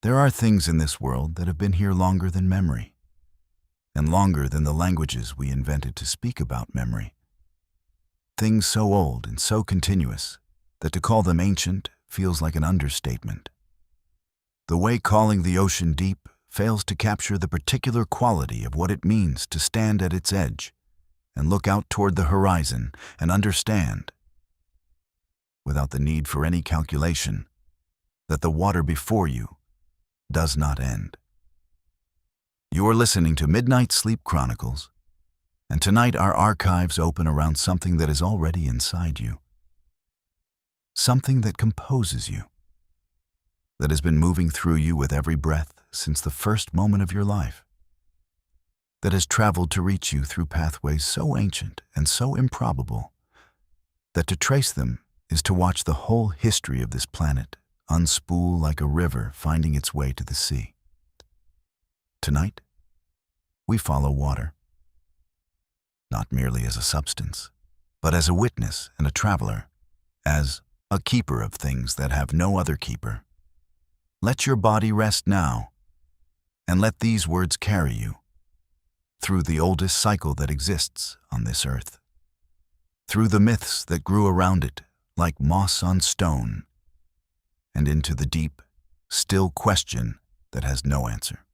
There are things in this world that have been here longer than memory, and longer than the languages we invented to speak about memory. Things so old and so continuous that to call them ancient feels like an understatement. The way calling the ocean deep fails to capture the particular quality of what it means to stand at its edge and look out toward the horizon and understand, without the need for any calculation, that the water before you does not end. You are listening to Midnight Sleep Chronicles, and tonight our archives open around something that is already inside you. Something that composes you, that has been moving through you with every breath since the first moment of your life, that has traveled to reach you through pathways so ancient and so improbable that to trace them is to watch the whole history of this planet unspool like a river finding its way to the sea. Tonight, we follow water, not merely as a substance, but as a witness and a traveler, as a keeper of things that have no other keeper. Let your body rest now, and let these words carry you through the oldest cycle that exists on this earth, through the myths that grew around it like moss on stone, and into the deep, still question that has no answer,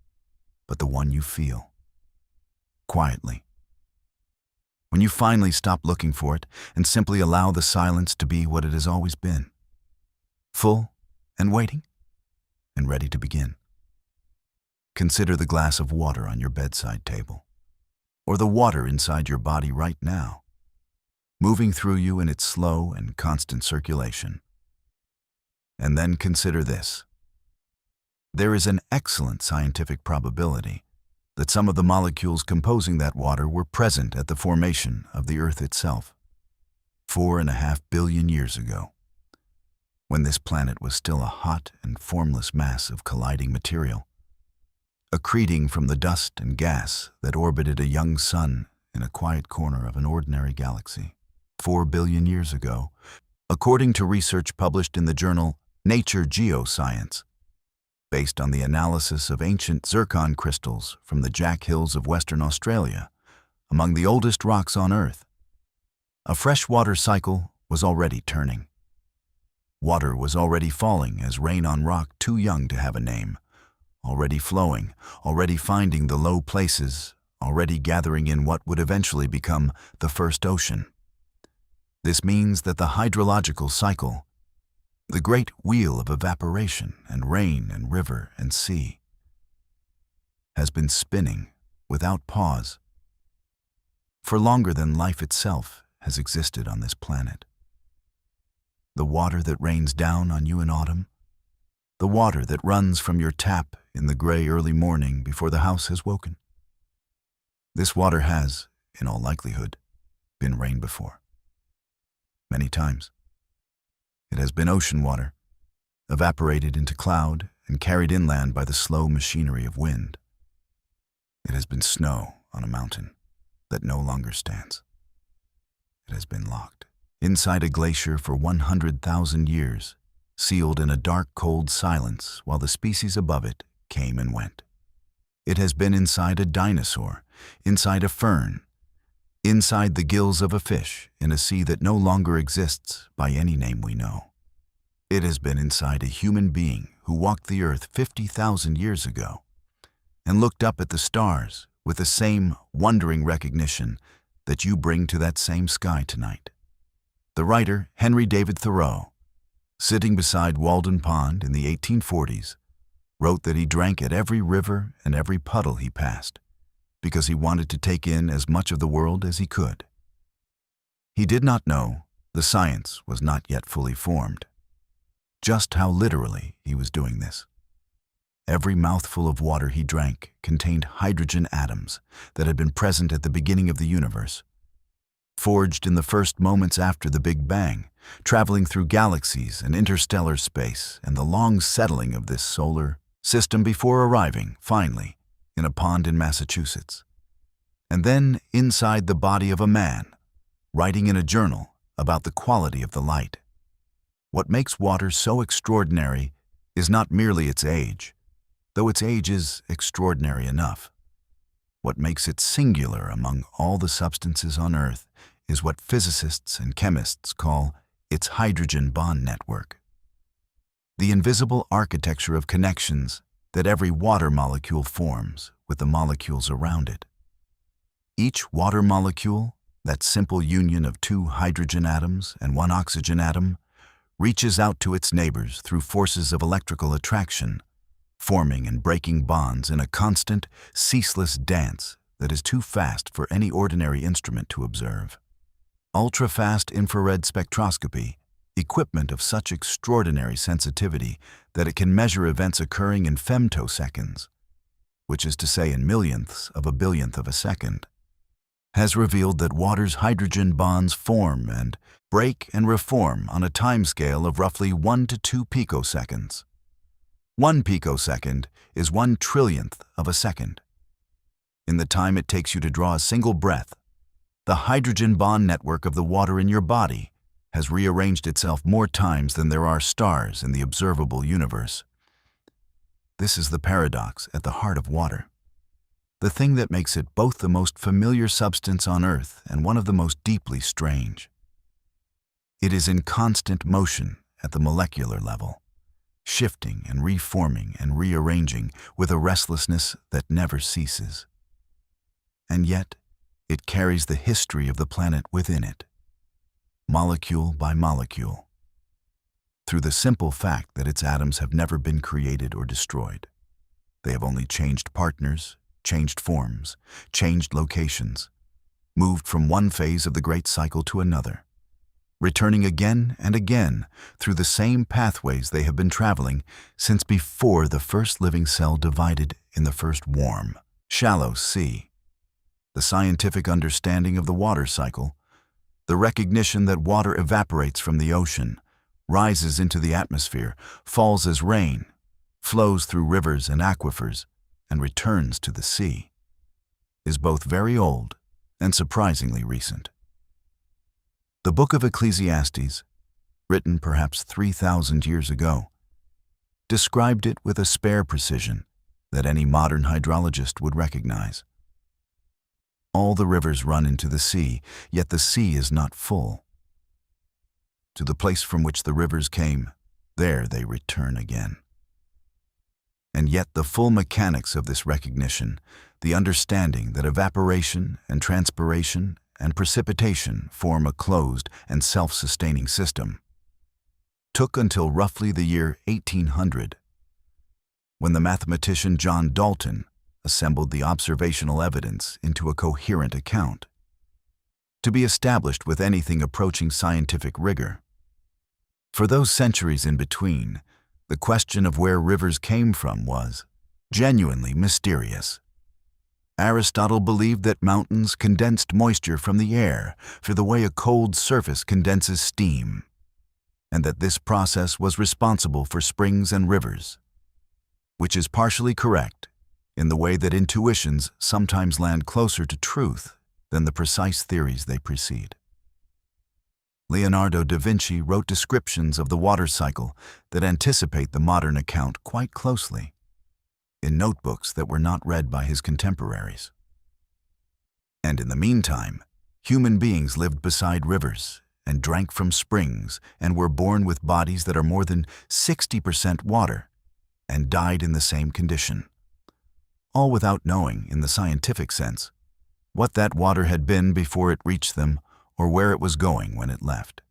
but the one you feel, quietly. When you finally stop looking for it and simply allow the silence to be what it has always been, full and waiting and ready to begin. Consider the glass of water on your bedside table, or the water inside your body right now, moving through you in its slow and constant circulation. And then consider this. There is an excellent scientific probability that some of the molecules composing that water were present at the formation of the Earth itself, 4.5 billion years ago, when this planet was still a hot and formless mass of colliding material, accreting from the dust and gas that orbited a young sun in a quiet corner of an ordinary galaxy. 4 billion years ago, according to research published in the journal Nature Geoscience, based on the analysis of ancient zircon crystals from the Jack Hills of Western Australia, among the oldest rocks on Earth. A freshwater cycle was already turning. Water was already falling as rain on rock too young to have a name, already flowing, already finding the low places, already gathering in what would eventually become the first ocean. This means that the hydrological cycle, the great wheel of evaporation and rain and river and sea, has been spinning without pause for longer than life itself has existed on this planet. The water that rains down on you in autumn, the water that runs from your tap in the gray early morning before the house has woken. This water has, in all likelihood, been rain before. Many times. It has been ocean water, evaporated into cloud and carried inland by the slow machinery of wind. It has been snow on a mountain that no longer stands. It has been locked inside a glacier for 100,000 years, sealed in a dark, cold silence while the species above it came and went. It has been inside a dinosaur, inside a fern, inside the gills of a fish in a sea that no longer exists by any name we know. It has been inside a human being who walked the earth 50,000 years ago and looked up at the stars with the same wondering recognition that you bring to that same sky tonight. The writer Henry David Thoreau, sitting beside Walden Pond in the 1840s, wrote that he drank at every river and every puddle he passed, because he wanted to take in as much of the world as he could. He did not know, the science was not yet fully formed, just how literally he was doing this. Every mouthful of water he drank contained hydrogen atoms that had been present at the beginning of the universe, forged in the first moments after the Big Bang, traveling through galaxies and interstellar space and the long settling of this solar system before arriving, finally, in a pond in Massachusetts. And then inside the body of a man, writing in a journal about the quality of the light. What makes water so extraordinary is not merely its age, though its age is extraordinary enough. What makes it singular among all the substances on Earth is what physicists and chemists call its hydrogen bond network. The invisible architecture of connections that every water molecule forms with the molecules around it. Each water molecule, that simple union of two hydrogen atoms and one oxygen atom, reaches out to its neighbors through forces of electrical attraction, forming and breaking bonds in a constant, ceaseless dance that is too fast for any ordinary instrument to observe. Ultra-fast infrared spectroscopy, equipment of such extraordinary sensitivity that it can measure events occurring in femtoseconds, which is to say in millionths of a billionth of a second, has revealed that water's hydrogen bonds form and break and reform on a timescale of roughly 1 to 2 picoseconds. 1 picosecond is 1 trillionth of a second. In the time it takes you to draw a single breath, the hydrogen bond network of the water in your body has rearranged itself more times than there are stars in the observable universe. This is the paradox at the heart of water, the thing that makes it both the most familiar substance on Earth and one of the most deeply strange. It is in constant motion at the molecular level, shifting and reforming and rearranging with a restlessness that never ceases. And yet, it carries the history of the planet within it, molecule by molecule, through the simple fact that its atoms have never been created or destroyed. They have only changed partners, changed forms, changed locations, moved from one phase of the great cycle to another, returning again and again through the same pathways they have been traveling since before the first living cell divided in the first warm, shallow sea. The scientific understanding of the water cycle, the recognition that water evaporates from the ocean, rises into the atmosphere, falls as rain, flows through rivers and aquifers, and returns to the sea, is both very old and surprisingly recent. The book of Ecclesiastes, written perhaps 3,000 years ago, described it with a spare precision that any modern hydrologist would recognize. All the rivers run into the sea, yet the sea is not full. To the place from which the rivers came, there they return again. And yet the full mechanics of this recognition, the understanding that evaporation and transpiration and precipitation form a closed and self-sustaining system, took until roughly the year 1800, when the mathematician John Dalton assembled the observational evidence into a coherent account, to be established with anything approaching scientific rigor. For those centuries in between, the question of where rivers came from was genuinely mysterious. Aristotle believed that mountains condensed moisture from the air for the way a cold surface condenses steam, and that this process was responsible for springs and rivers, which is partially correct in the way that intuitions sometimes land closer to truth than the precise theories they precede. Leonardo da Vinci wrote descriptions of the water cycle that anticipate the modern account quite closely, in notebooks that were not read by his contemporaries. And in the meantime, human beings lived beside rivers and drank from springs and were born with bodies that are more than 60% water and died in the same condition, all without knowing, in the scientific sense, what that water had been before it reached them or where it was going when it left.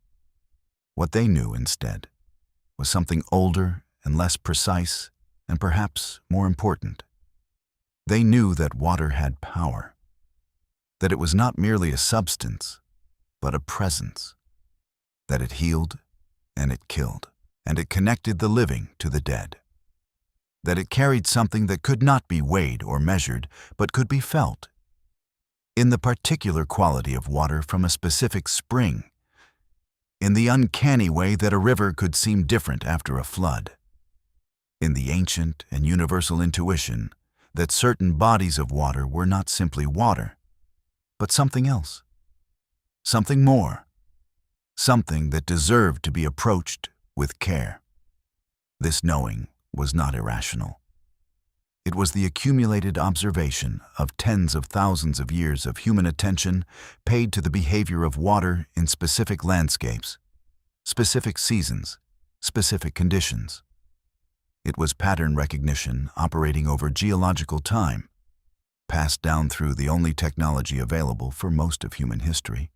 What they knew instead was something older and less precise and perhaps more important. They knew that water had power, that it was not merely a substance, but a presence, that it healed and it killed, and it connected the living to the dead, that it carried something that could not be weighed or measured, but could be felt, in the particular quality of water from a specific spring, in the uncanny way that a river could seem different after a flood, in the ancient and universal intuition that certain bodies of water were not simply water, but something else, something more, something that deserved to be approached with care. This knowing was not irrational. It was the accumulated observation of tens of thousands of years of human attention paid to the behavior of water in specific landscapes, specific seasons, specific conditions. It was pattern recognition operating over geological time, passed down through the only technology available for most of human history,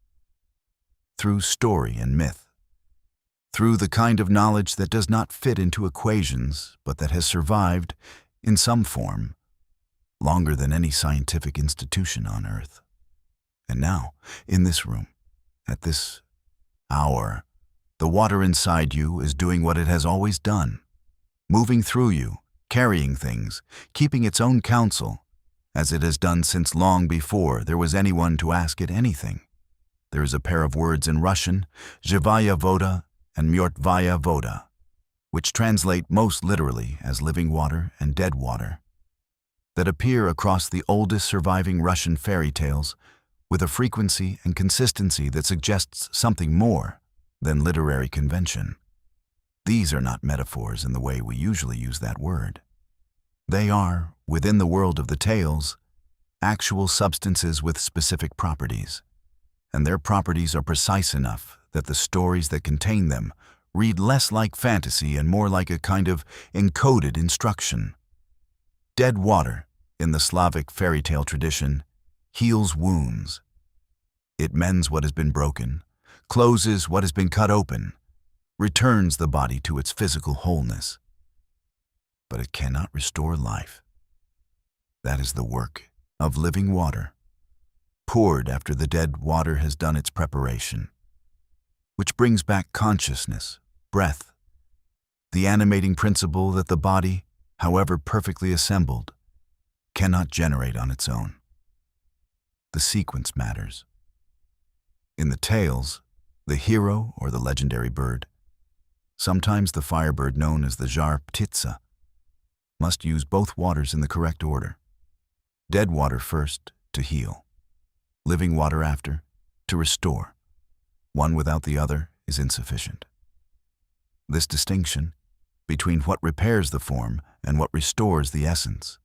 through story and myth, through the kind of knowledge that does not fit into equations but that has survived, in some form, longer than any scientific institution on Earth. And now, in this room, at this hour, the water inside you is doing what it has always done, moving through you, carrying things, keeping its own counsel, as it has done since long before there was anyone to ask it anything. There is a pair of words in Russian, Zhivaya Voda and Mrtvaya Voda, which translate most literally as living water and dead water, that appear across the oldest surviving Russian fairy tales with a frequency and consistency that suggests something more than literary convention. These are not metaphors in the way we usually use that word. They are, within the world of the tales, actual substances with specific properties, and their properties are precise enough that the stories that contain them read less like fantasy and more like a kind of encoded instruction. Dead water, in the Slavic fairy tale tradition, heals wounds. It mends what has been broken, closes what has been cut open, returns the body to its physical wholeness. But it cannot restore life. That is the work of living water, poured after the dead water has done its preparation, which brings back consciousness, breath, the animating principle that the body, however perfectly assembled, cannot generate on its own. The sequence matters. In the tales, the hero or the legendary bird, sometimes the firebird known as the Zhar Ptitsa, must use both waters in the correct order. Dead water first to heal, living water after to restore. One without the other is insufficient. This distinction between what repairs the form and what restores the essence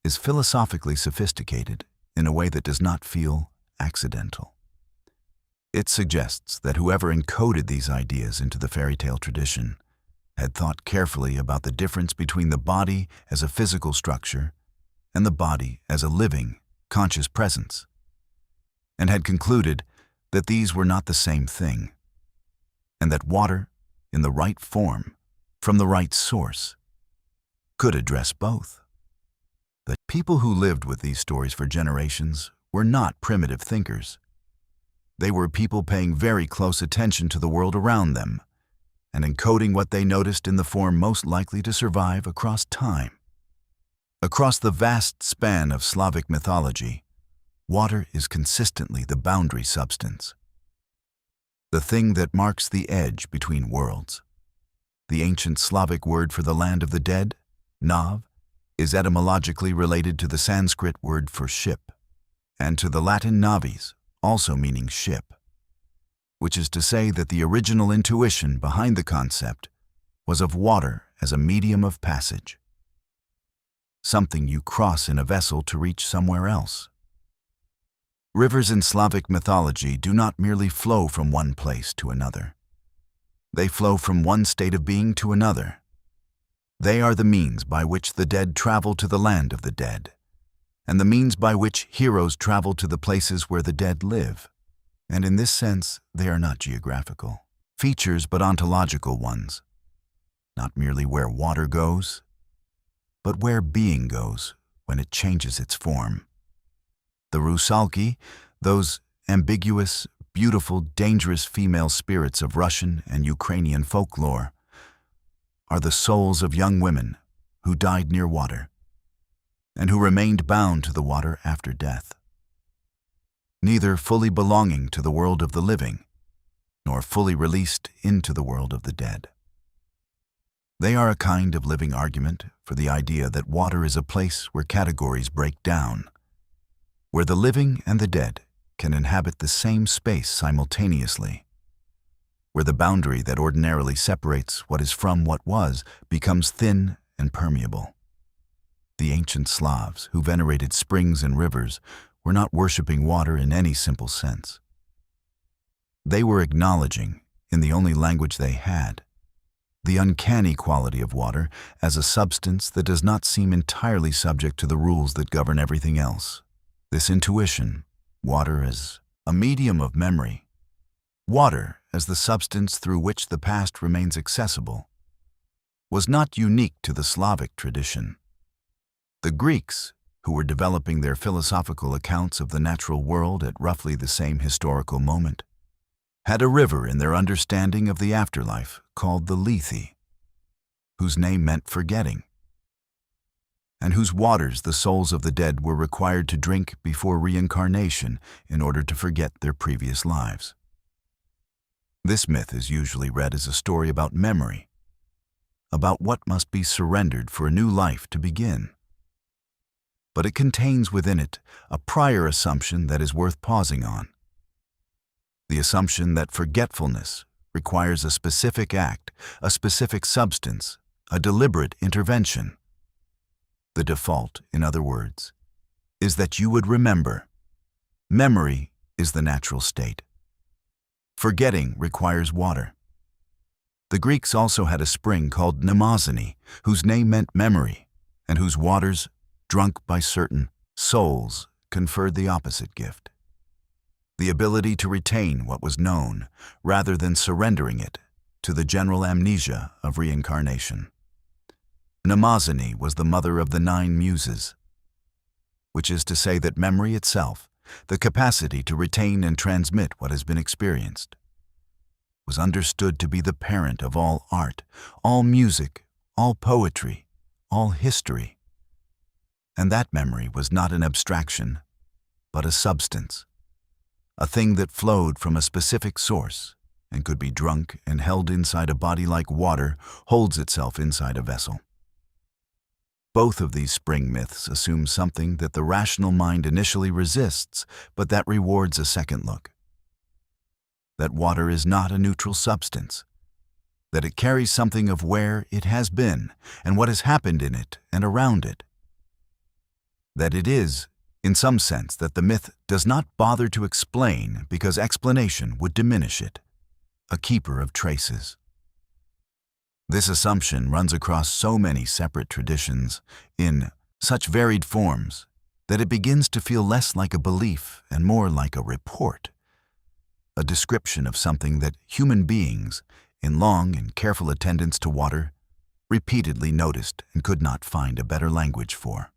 is philosophically sophisticated in a way that does not feel accidental. It suggests that whoever encoded these ideas into the fairy tale tradition had thought carefully about the difference between the body as a physical structure and the body as a living, conscious presence, and had concluded that these were not the same thing, and that water, in the right form, from the right source, could address both. The people who lived with these stories for generations were not primitive thinkers. They were people paying very close attention to the world around them and encoding what they noticed in the form most likely to survive across time. Across the vast span of Slavic mythology, water is consistently the boundary substance, the thing that marks the edge between worlds. The ancient Slavic word for the land of the dead, Nav, is etymologically related to the Sanskrit word for ship, and to the Latin navis, also meaning ship, which is to say that the original intuition behind the concept was of water as a medium of passage, something you cross in a vessel to reach somewhere else. Rivers in Slavic mythology do not merely flow from one place to another. They flow from one state of being to another. They are the means by which the dead travel to the land of the dead, and the means by which heroes travel to the places where the dead live. And in this sense, they are not geographical features but ontological ones, not merely where water goes, but where being goes when it changes its form. The rusalki, those ambiguous, beautiful, dangerous female spirits of Russian and Ukrainian folklore, are the souls of young women who died near water and who remained bound to the water after death, neither fully belonging to the world of the living nor fully released into the world of the dead. They are a kind of living argument for the idea that water is a place where categories break down, where the living and the dead can inhabit the same space simultaneously, where the boundary that ordinarily separates what is from what was becomes thin and permeable. The ancient Slavs, who venerated springs and rivers, were not worshipping water in any simple sense. They were acknowledging, in the only language they had, the uncanny quality of water as a substance that does not seem entirely subject to the rules that govern everything else. This intuition, water as a medium of memory, water as the substance through which the past remains accessible, was not unique to the Slavic tradition. The Greeks, who were developing their philosophical accounts of the natural world at roughly the same historical moment, had a river in their understanding of the afterlife called the Lethe, whose name meant forgetting, and whose waters the souls of the dead were required to drink before reincarnation in order to forget their previous lives. This myth is usually read as a story about memory, about what must be surrendered for a new life to begin. But it contains within it a prior assumption that is worth pausing on. The assumption that forgetfulness requires a specific act, a specific substance, a deliberate intervention. The default, in other words, is that you would remember. Memory is the natural state. Forgetting requires water. The Greeks also had a spring called Mnemosyne, whose name meant memory, and whose waters, drunk by certain souls, conferred the opposite gift: the ability to retain what was known rather than surrendering it to the general amnesia of reincarnation. Mnemosyne was the mother of the 9 muses, which is to say that memory itself, the capacity to retain and transmit what has been experienced, was understood to be the parent of all art, all music, all poetry, all history. And that memory was not an abstraction, but a substance, a thing that flowed from a specific source and could be drunk and held inside a body like water holds itself inside a vessel. Both of these spring myths assume something that the rational mind initially resists, but that rewards a second look: that water is not a neutral substance, that it carries something of where it has been and what has happened in it and around it, that it is, in some sense, that the myth does not bother to explain because explanation would diminish it, a keeper of traces. This assumption runs across so many separate traditions in such varied forms that it begins to feel less like a belief and more like a report, a description of something that human beings, in long and careful attendance to water, repeatedly noticed and could not find a better language for.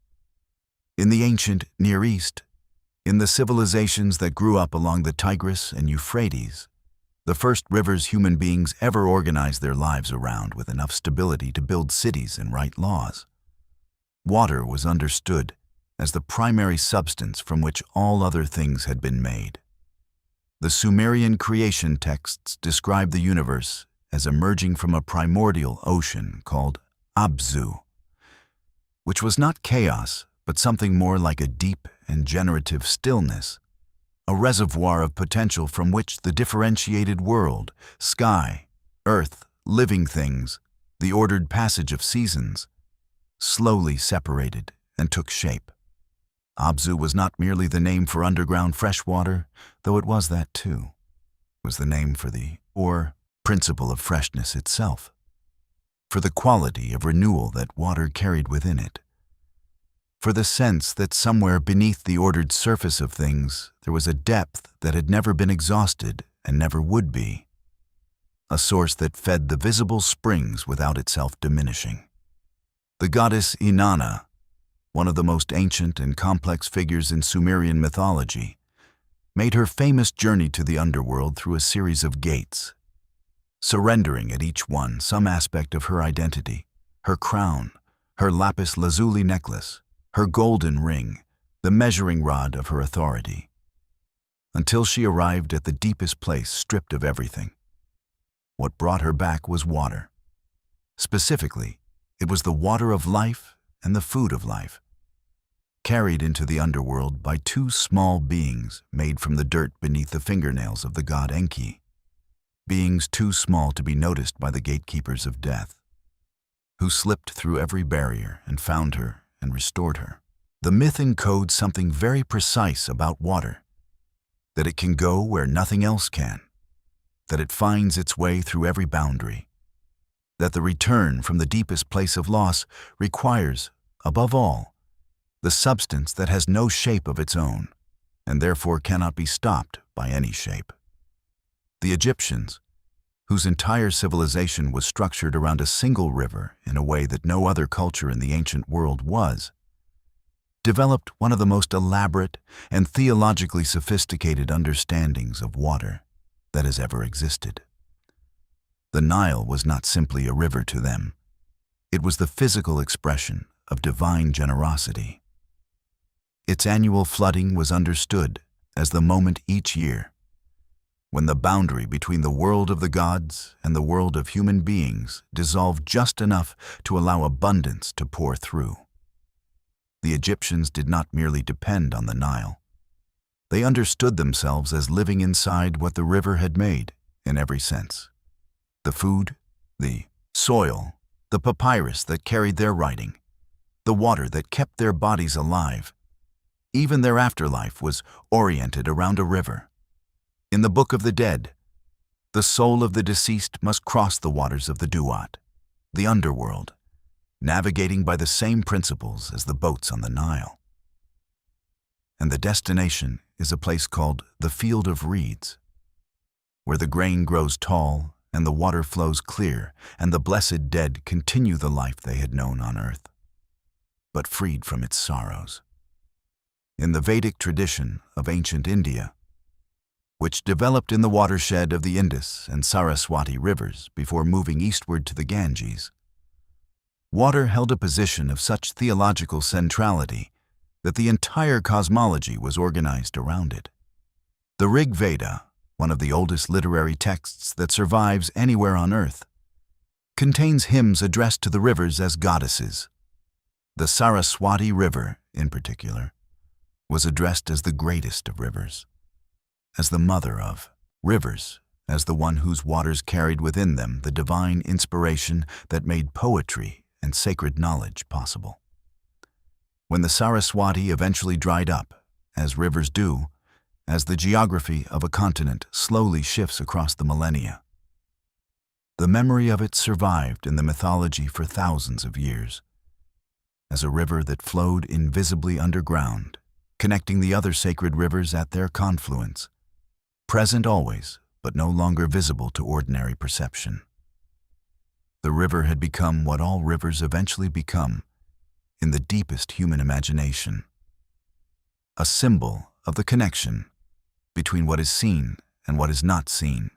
In the ancient Near East, in the civilizations that grew up along the Tigris and Euphrates, the first rivers human beings ever organized their lives around with enough stability to build cities and write laws, water was understood as the primary substance from which all other things had been made. The Sumerian creation texts describe the universe as emerging from a primordial ocean called Abzu, which was not chaos, but something more like a deep and generative stillness, a reservoir of potential from which the differentiated world, sky, earth, living things, the ordered passage of seasons, slowly separated and took shape. Abzu was not merely the name for underground freshwater, though it was that too. It was the name for the, or principle of freshness itself, for the quality of renewal that water carried within it, for the sense that somewhere beneath the ordered surface of things there was a depth that had never been exhausted and never would be, a source that fed the visible springs without itself diminishing. The goddess Inanna, one of the most ancient and complex figures in Sumerian mythology, made her famous journey to the underworld through a series of gates, surrendering at each one some aspect of her identity, her crown, her lapis lazuli necklace, her golden ring, the measuring rod of her authority, until she arrived at the deepest place stripped of everything. What brought her back was water. Specifically, it was the water of life and the food of life, carried into the underworld by 2 small beings made from the dirt beneath the fingernails of the god Enki, beings too small to be noticed by the gatekeepers of death, who slipped through every barrier and found her and restored her. The myth encodes something very precise about water, that it can go where nothing else can, that it finds its way through every boundary, that the return from the deepest place of loss requires, above all, the substance that has no shape of its own, and therefore cannot be stopped by any shape. The Egyptians, whose entire civilization was structured around a single river in a way that no other culture in the ancient world was, developed one of the most elaborate and theologically sophisticated understandings of water that has ever existed. The Nile was not simply a river to them. It was the physical expression of divine generosity. Its annual flooding was understood as the moment each year when the boundary between the world of the gods and the world of human beings dissolved just enough to allow abundance to pour through. The Egyptians did not merely depend on the Nile. They understood themselves as living inside what the river had made in every sense. The food, the soil, the papyrus that carried their writing, the water that kept their bodies alive. Even their afterlife was oriented around a river. In the Book of the Dead, the soul of the deceased must cross the waters of the Duat, the underworld, navigating by the same principles as the boats on the Nile. And the destination is a place called the Field of Reeds, where the grain grows tall and the water flows clear, and the blessed dead continue the life they had known on earth, but freed from its sorrows. In the Vedic tradition of ancient India, which developed in the watershed of the Indus and Saraswati rivers before moving eastward to the Ganges, water held a position of such theological centrality that the entire cosmology was organized around it. The Rig Veda, one of the oldest literary texts that survives anywhere on earth, contains hymns addressed to the rivers as goddesses. The Saraswati River, in particular, was addressed as the greatest of rivers, as the mother of rivers, as the one whose waters carried within them the divine inspiration that made poetry and sacred knowledge possible. When the Saraswati eventually dried up, as rivers do, as the geography of a continent slowly shifts across the millennia, the memory of it survived in the mythology for thousands of years, as a river that flowed invisibly underground, connecting the other sacred rivers at their confluence, present always, but no longer visible to ordinary perception. The river had become what all rivers eventually become in the deepest human imagination, a symbol of the connection between what is seen and what is not seen,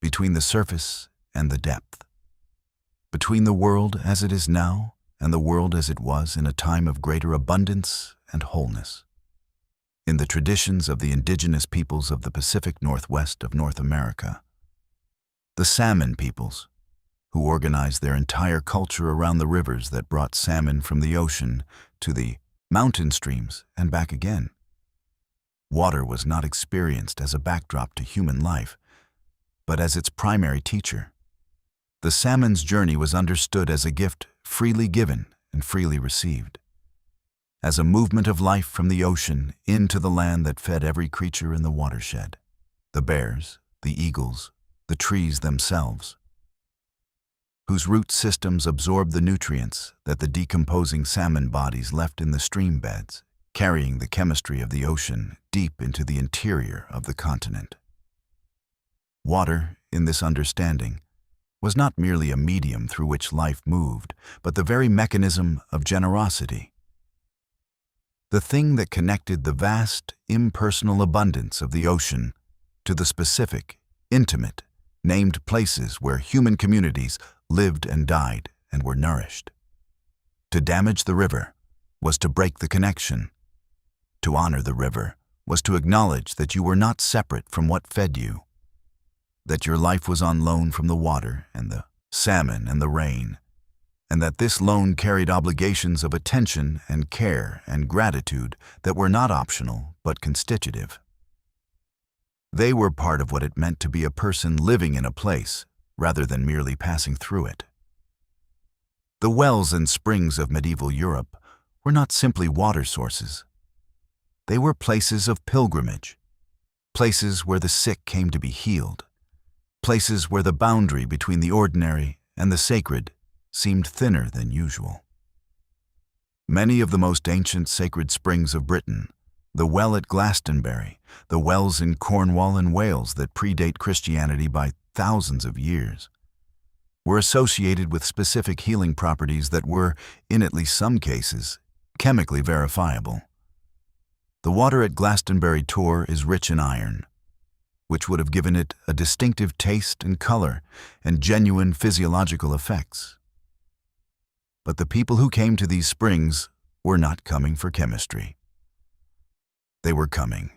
between the surface and the depth, between the world as it is now and the world as it was in a time of greater abundance and wholeness. In the traditions of the indigenous peoples of the Pacific Northwest of North America, the salmon peoples, who organized their entire culture around the rivers that brought salmon from the ocean to the mountain streams and back again. Water was not experienced as a backdrop to human life, but as its primary teacher. The salmon's journey was understood as a gift freely given and freely received, as a movement of life from the ocean into the land that fed every creature in the watershed, the bears, the eagles, the trees themselves, whose root systems absorbed the nutrients that the decomposing salmon bodies left in the stream beds, carrying the chemistry of the ocean deep into the interior of the continent. Water, in this understanding, was not merely a medium through which life moved, but the very mechanism of generosity. The thing that connected the vast, impersonal abundance of the ocean to the specific, intimate, named places where human communities lived and died and were nourished. To damage the river was to break the connection. To honor the river was to acknowledge that you were not separate from what fed you, that your life was on loan from the water and the salmon and the rain, and that this loan carried obligations of attention and care and gratitude that were not optional but constitutive. They were part of what it meant to be a person living in a place rather than merely passing through it. The wells and springs of medieval Europe were not simply water sources. They were places of pilgrimage, places where the sick came to be healed, places where the boundary between the ordinary and the sacred seemed thinner than usual. Many of the most ancient sacred springs of Britain, the well at Glastonbury, the wells in Cornwall and Wales that predate Christianity by thousands of years, were associated with specific healing properties that were, in at least some cases, chemically verifiable. The water at Glastonbury Tor is rich in iron, which would have given it a distinctive taste and color and genuine physiological effects. But the people who came to these springs were not coming for chemistry. They were coming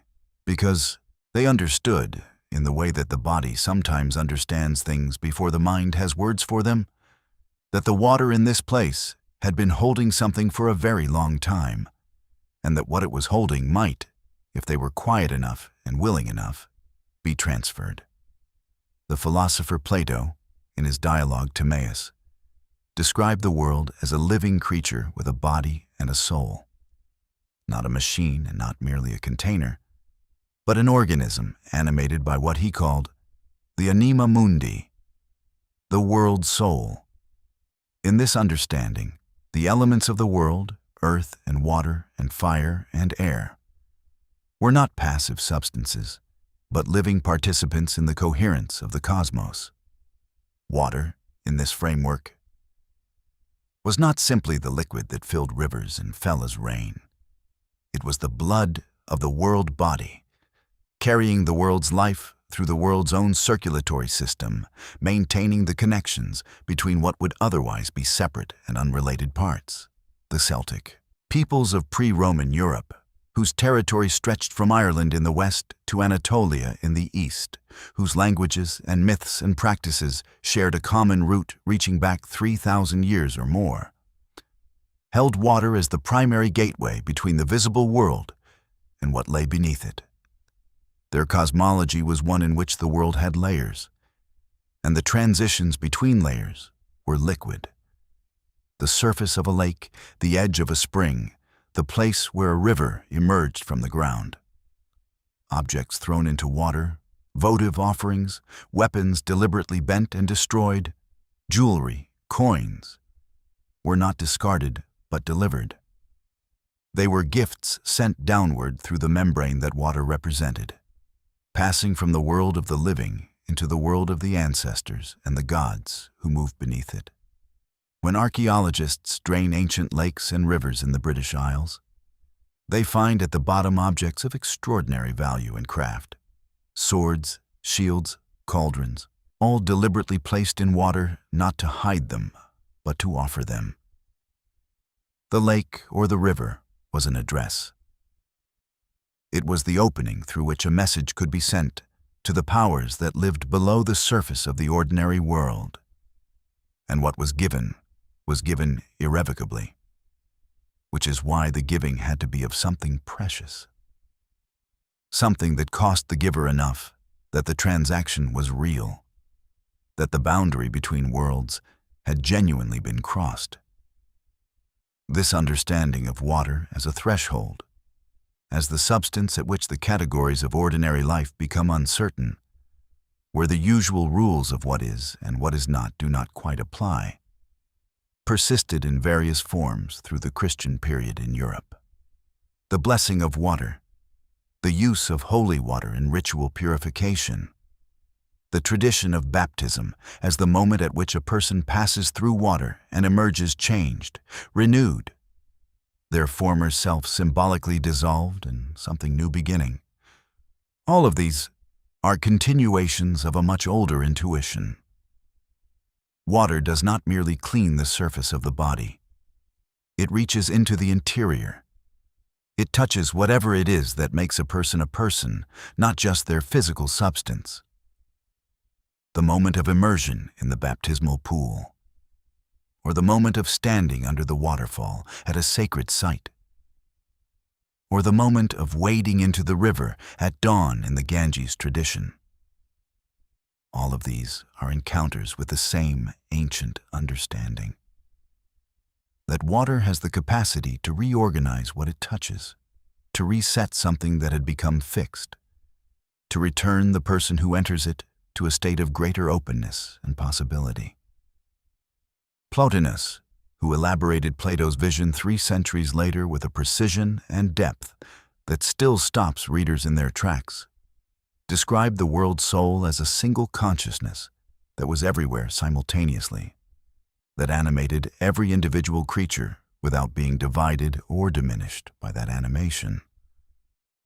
because they understood, in the way that the body sometimes understands things before the mind has words for them, that the water in this place had been holding something for a very long time, and that what it was holding might, if they were quiet enough and willing enough, be transferred. The philosopher Plato, in his dialogue Timaeus, described the world as a living creature with a body and a soul. Not a machine and not merely a container, but an organism animated by what he called the anima mundi, the world soul. In this understanding, the elements of the world, earth and water and fire and air, were not passive substances, but living participants in the coherence of the cosmos. Water, in this framework, was not simply the liquid that filled rivers and fell as rain. It was the blood of the world body, carrying the world's life through the world's own circulatory system, maintaining the connections between what would otherwise be separate and unrelated parts. The Celtic peoples of pre-Roman Europe, whose territory stretched from Ireland in the west to Anatolia in the east, whose languages and myths and practices shared a common root reaching back 3,000 years or more, held water as the primary gateway between the visible world and what lay beneath it. Their cosmology was one in which the world had layers, and the transitions between layers were liquid. The surface of a lake, the edge of a spring, the place where a river emerged from the ground. Objects thrown into water, votive offerings, weapons deliberately bent and destroyed, jewelry, coins, were not discarded but delivered. They were gifts sent downward through the membrane that water represented, passing from the world of the living into the world of the ancestors and the gods who moved beneath it. When archaeologists drain ancient lakes and rivers in the British Isles, they find at the bottom objects of extraordinary value and craft: swords, shields, cauldrons, all deliberately placed in water not to hide them, but to offer them. The lake or the river was an address. It was the opening through which a message could be sent to the powers that lived below the surface of the ordinary world. And what was given irrevocably, which is why the giving had to be of something precious. Something that cost the giver enough that the transaction was real, that the boundary between worlds had genuinely been crossed. This understanding of water as a threshold, as the substance at which the categories of ordinary life become uncertain, where the usual rules of what is and what is not do not quite apply, persisted in various forms through the Christian period in Europe. The blessing of water, the use of holy water in ritual purification, the tradition of baptism as the moment at which a person passes through water and emerges changed, renewed, their former self symbolically dissolved and something new beginning. All of these are continuations of a much older intuition. Water does not merely clean the surface of the body. It reaches into the interior. It touches whatever it is that makes a person, not just their physical substance. The moment of immersion in the baptismal pool, or the moment of standing under the waterfall at a sacred site, or the moment of wading into the river at dawn in the Ganges tradition. All of these are encounters with the same ancient understanding. that water has the capacity to reorganize what it touches, to reset something that had become fixed, to return the person who enters it to a state of greater openness and possibility. Plotinus, who elaborated Plato's vision 3 centuries later with a precision and depth that still stops readers in their tracks, described the world soul as a single consciousness that was everywhere simultaneously, that animated every individual creature without being divided or diminished by that animation.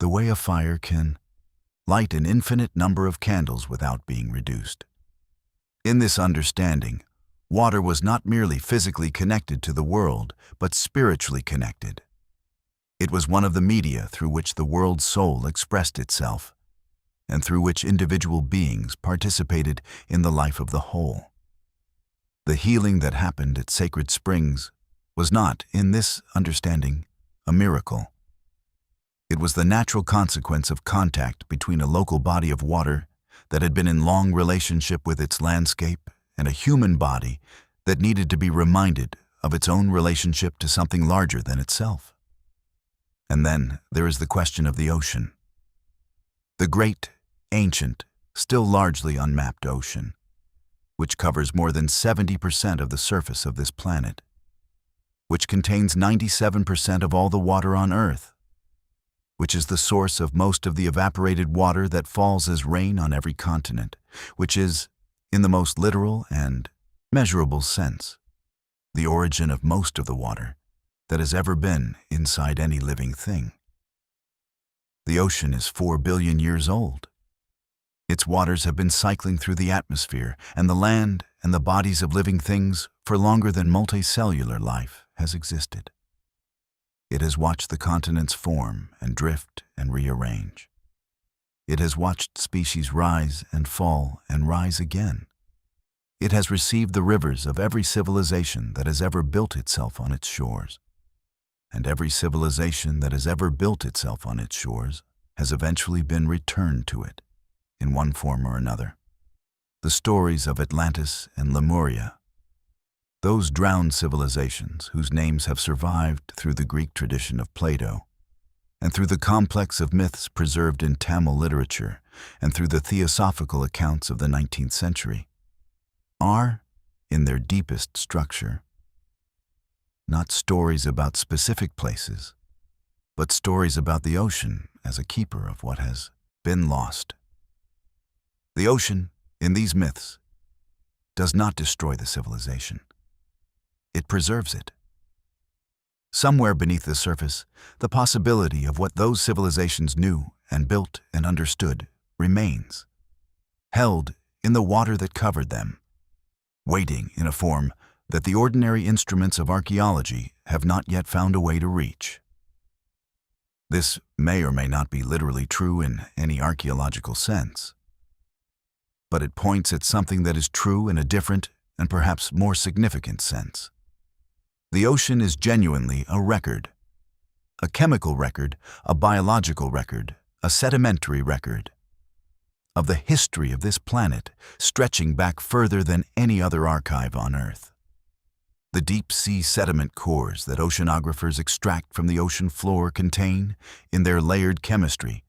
The way a fire can light an infinite number of candles without being reduced. In this understanding, water was not merely physically connected to the world, but spiritually connected. It was one of the media through which the world's soul expressed itself, and through which individual beings participated in the life of the whole. The healing that happened at sacred springs was not, in this understanding, a miracle. It was the natural consequence of contact between a local body of water that had been in long relationship with its landscape and a human body that needed to be reminded of its own relationship to something larger than itself. And then there is the question of the ocean. The great, ancient, still largely unmapped ocean, which covers more than 70% of the surface of this planet, which contains 97% of all the water on Earth, which is the source of most of the evaporated water that falls as rain on every continent, which is, in the most literal and measurable sense, the origin of most of the water that has ever been inside any living thing. The ocean is 4 billion years old. Its waters have been cycling through the atmosphere and the land and the bodies of living things for longer than multicellular life has existed. It has watched the continents form and drift and rearrange. It has watched species rise and fall and rise again. It has received the rivers of every civilization that has ever built itself on its shores. And every civilization that has ever built itself on its shores has eventually been returned to it, in one form or another. The stories of Atlantis and Lemuria, those drowned civilizations whose names have survived through the Greek tradition of Plato, and through the complex of myths preserved in Tamil literature, and through the theosophical accounts of the 19th century, are, in their deepest structure, not stories about specific places, but stories about the ocean as a keeper of what has been lost. The ocean, in these myths, does not destroy the civilization. It preserves it. Somewhere beneath the surface, the possibility of what those civilizations knew and built and understood remains, held in the water that covered them, waiting in a form that the ordinary instruments of archaeology have not yet found a way to reach. This may or may not be literally true in any archaeological sense, but it points at something that is true in a different and perhaps more significant sense. The ocean is genuinely a record, a chemical record, a biological record, a sedimentary record, of the history of this planet stretching back further than any other archive on Earth. The deep-sea sediment cores that oceanographers extract from the ocean floor contain, in their layered chemistry,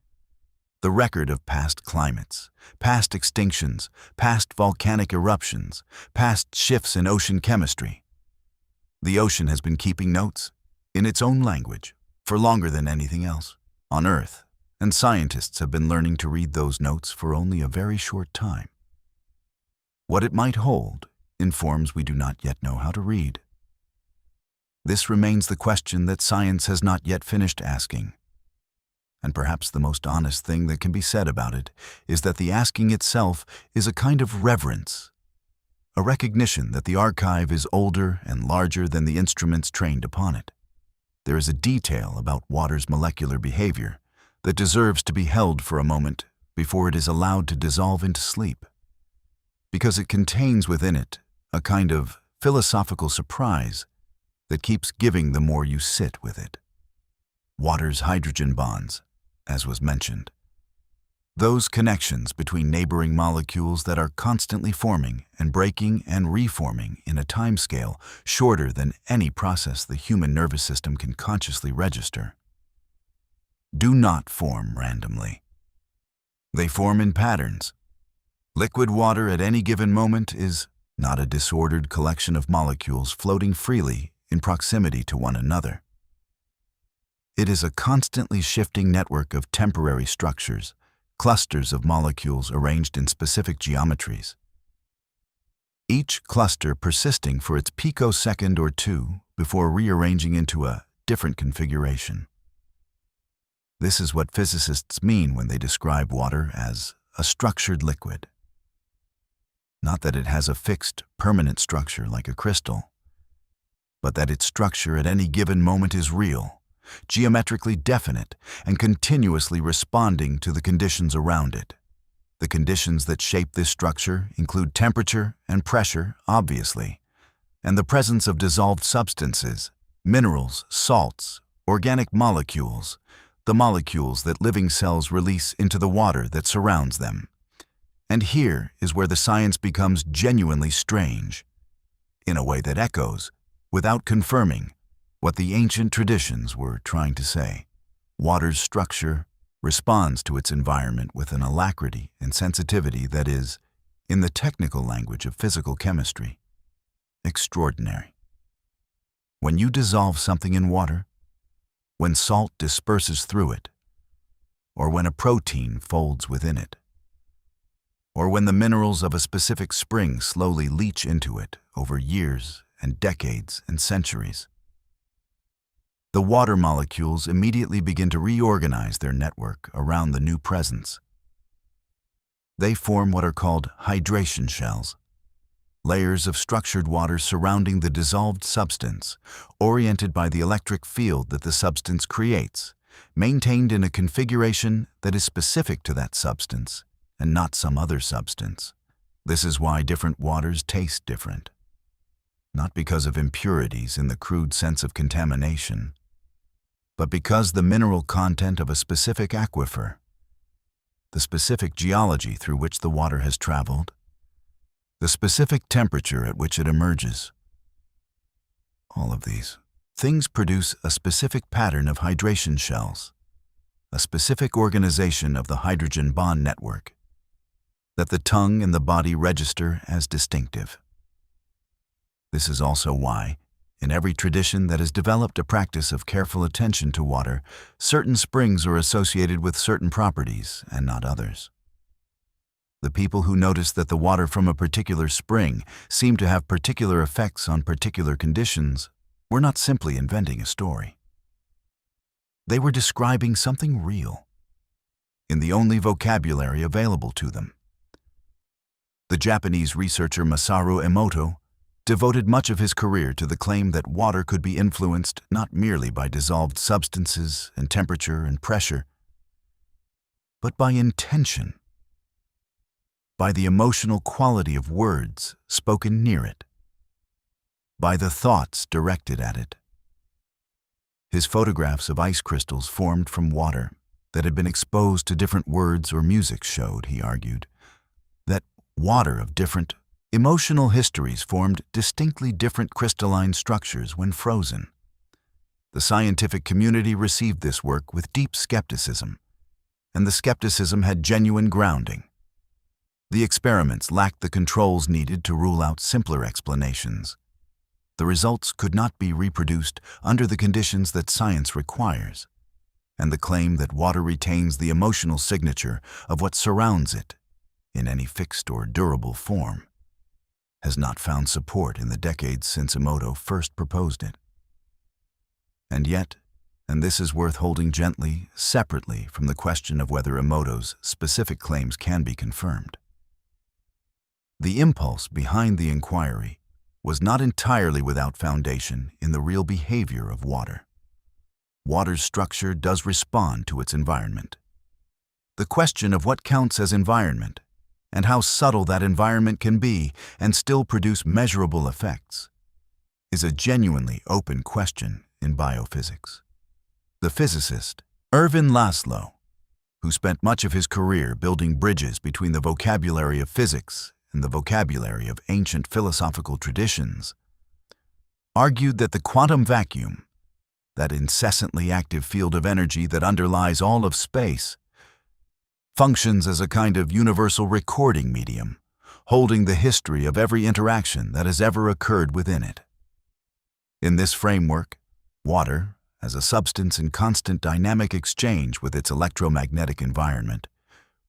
the record of past climates, past extinctions, past volcanic eruptions, past shifts in ocean chemistry. The ocean has been keeping notes, in its own language, for longer than anything else on Earth, and scientists have been learning to read those notes for only a very short time. What it might hold in forms we do not yet know how to read. This remains the question that science has not yet finished asking. And perhaps the most honest thing that can be said about it is that the asking itself is a kind of reverence, a recognition that the archive is older and larger than the instruments trained upon it. There is a detail about water's molecular behavior that deserves to be held for a moment before it is allowed to dissolve into sleep, because it contains within it a kind of philosophical surprise that keeps giving the more you sit with it. Water's hydrogen bonds, as was mentioned. Those connections between neighboring molecules that are constantly forming and breaking and reforming in a timescale shorter than any process the human nervous system can consciously register, do not form randomly. They form in patterns. Liquid water at any given moment is not a disordered collection of molecules floating freely in proximity to one another. It is a constantly shifting network of temporary structures, clusters of molecules arranged in specific geometries, each cluster persisting for its picosecond or two before rearranging into a different configuration. This is what physicists mean when they describe water as a structured liquid. Not that it has a fixed, permanent structure like a crystal, but that its structure at any given moment is real, geometrically definite, and continuously responding to the conditions around it. The conditions that shape this structure include temperature and pressure, obviously, and the presence of dissolved substances, minerals, salts, organic molecules, the molecules that living cells release into the water that surrounds them. And here is where the science becomes genuinely strange, in a way that echoes, without confirming, what the ancient traditions were trying to say. Water's structure responds to its environment with an alacrity and sensitivity that is, in the technical language of physical chemistry, extraordinary. When you dissolve something in water, when salt disperses through it, or when a protein folds within it, or when the minerals of a specific spring slowly leach into it over years and decades and centuries, the water molecules immediately begin to reorganize their network around the new presence. They form what are called hydration shells, layers of structured water surrounding the dissolved substance, oriented by the electric field that the substance creates, maintained in a configuration that is specific to that substance and not some other substance. This is why different waters taste different. Not because of impurities in the crude sense of contamination, but because the mineral content of a specific aquifer, the specific geology through which the water has traveled, the specific temperature at which it emerges. All of these things produce a specific pattern of hydration shells, a specific organization of the hydrogen bond network that the tongue and the body register as distinctive. This is also why, in every tradition that has developed a practice of careful attention to water, certain springs are associated with certain properties and not others. The people who noticed that the water from a particular spring seemed to have particular effects on particular conditions were not simply inventing a story. They were describing something real, in the only vocabulary available to them. The Japanese researcher Masaru Emoto devoted much of his career to the claim that water could be influenced not merely by dissolved substances and temperature and pressure, but by intention, by the emotional quality of words spoken near it, by the thoughts directed at it. His photographs of ice crystals formed from water that had been exposed to different words or music showed, he argued, that water of different emotional histories formed distinctly different crystalline structures when frozen. The scientific community received this work with deep skepticism, and the skepticism had genuine grounding. The experiments lacked the controls needed to rule out simpler explanations. The results could not be reproduced under the conditions that science requires, and the claim that water retains the emotional signature of what surrounds it in any fixed or durable form has not found support in the decades since Emoto first proposed it. And yet, and this is worth holding gently, separately from the question of whether Emoto's specific claims can be confirmed, the impulse behind the inquiry was not entirely without foundation in the real behavior of water. Water's structure does respond to its environment. The question of what counts as environment and how subtle that environment can be and still produce measurable effects is a genuinely open question in biophysics. The physicist Ervin Laszlo who spent much of his career building bridges between the vocabulary of physics and the vocabulary of ancient philosophical traditions, argued that the quantum vacuum, that incessantly active field of energy that underlies all of space, functions as a kind of universal recording medium, holding the history of every interaction that has ever occurred within it. In this framework, water, as a substance in constant dynamic exchange with its electromagnetic environment,